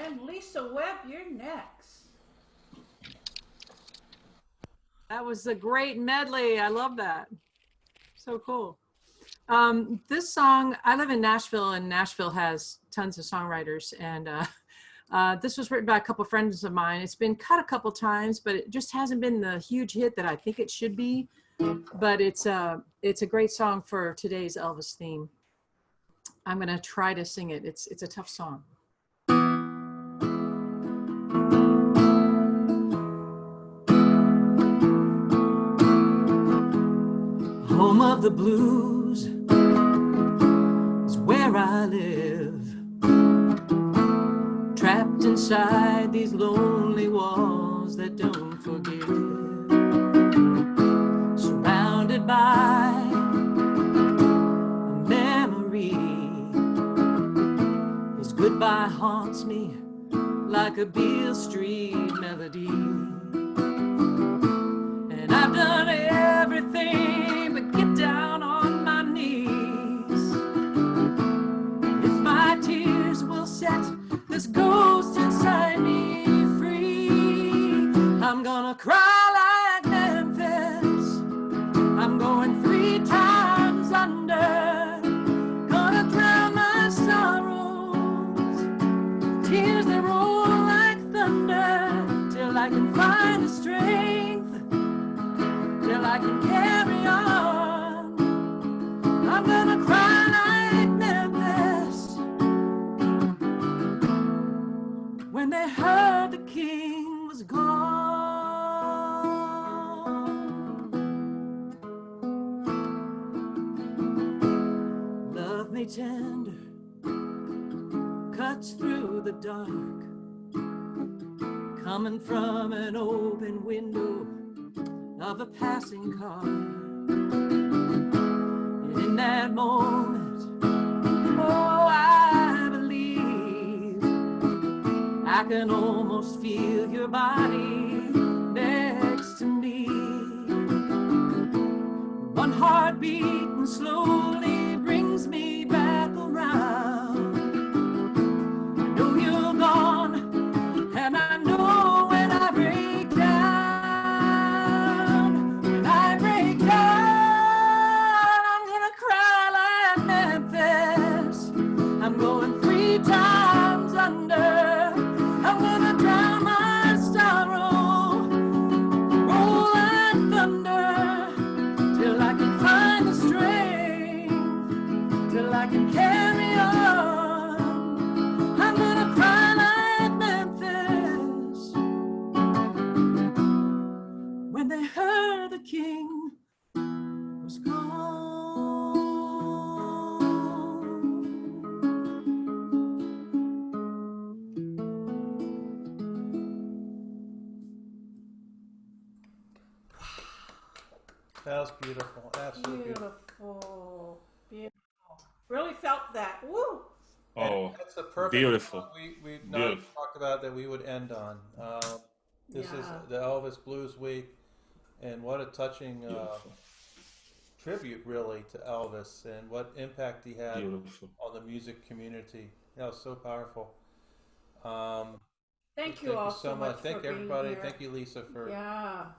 S2: And Lisa Webb, you're next.
S11: That was a great medley. I love that. So cool. This song, I live in Nashville, and Nashville has tons of songwriters. And this was written by a couple friends of mine. It's been cut a couple times, but it just hasn't been the huge hit that I think it should be. But it's a great song for today's Elvis theme. I'm gonna try to sing it. It's a tough song.
S20: Home of the blues is where I live, trapped inside these lonely walls that don't forgive, surrounded by a memory. His goodbye haunts me like a Beale Street melody, and I've done everything but get down on my knees. If my tears will set this ghost inside me free, I'm gonna cry like Memphis. I'm going 3 times under, gonna drown my sorrows, tears that roll like thunder, till I can find the strength, till I can carry on. I'm gonna cry like Memphis when they heard the king was gone. Love me tender, cuts through the dark, coming from an open window of a passing car. And in that moment, oh, I believe I can almost feel your body next to me. One heart beating slowly brings me back around. I know you're gone, and I know when I break down, when I break down, I'm gonna cry like Memphis. I can carry on. I'm gonna cry like Memphis when they heard the king was gone.
S3: That was beautiful. Absolutely beautiful.
S2: Beautiful. Beautiful. Really felt that. Woo!
S9: Oh,
S3: That's the perfect
S9: beautiful.
S3: song we
S9: Beautiful.
S3: talked about that we would end on. This is the Elvis Blues Week, and what a touching tribute, really, to Elvis and what impact he had
S9: Beautiful.
S3: on the music community. That was so powerful.
S2: Thank you all so much.
S3: Thank
S2: for
S3: everybody.
S2: being here.
S3: Thank you, Lisa, for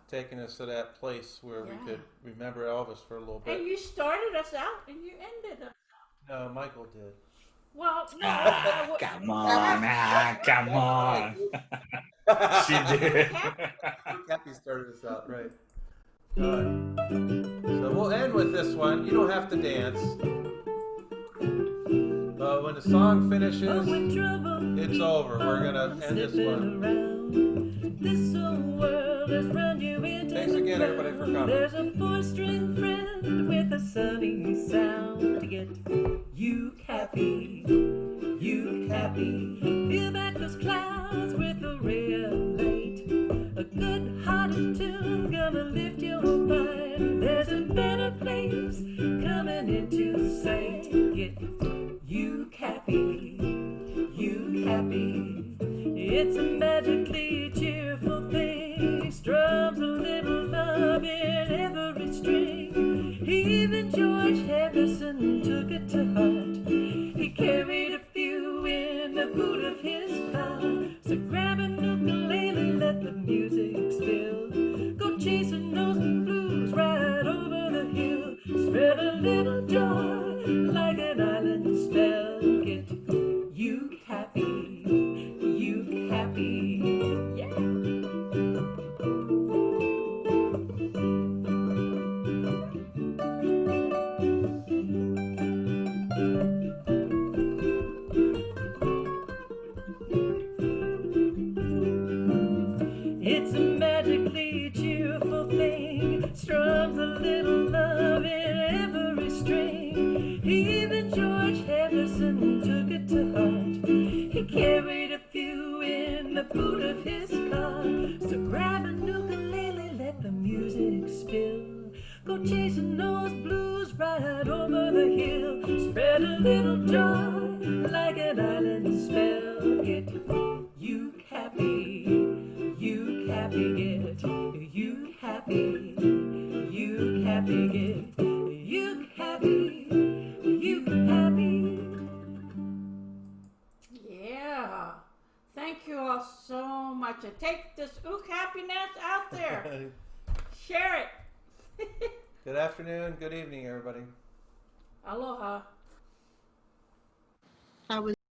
S3: taking us to that place where we could remember Elvis for a little bit.
S2: And you started us out and you ended us out.
S3: No, Michael did.
S2: Well, no.
S9: Come on, come on. She did.
S3: Kathy started us out, right. All right. So we'll end with this one. You don't have to dance. But when the song finishes, it's over. We're going to end this one.
S20: This old world has run you into
S3: Thanks again, everybody, for coming.
S20: There's a four-string friend with a sunny sound to get you happy, you happy. Feel back those clouds with a ray of light. A good-hearted tune gonna lift your mind. There's a better place coming into sight. Get you happy, you happy. It's a magically cheerful thing. Strums a little love in every string. Even George Harrison took it to heart. He carried a few in the boot of his car. So grab an ukulele, let the music spill. Go chasing those blues right over the hill. Spread a little joy like an island spell. Get you happy, you happy, yeah. It's a magically cheerful thing. Strums a little love in every string. Even George Harrison took it to heart. He carried a few in the boot of his car. So grab an ukulele, let the music spill. Go chasing those blues right over the hill. Spread a little joy like an island spell. Get you happy, you happy, get you happy, you happy, get you happy, you happy.
S2: Yeah. Thank you all so much. And take this ook happiness out there. Share it.
S3: Good afternoon, good evening, everybody.
S2: Aloha.
S6: That was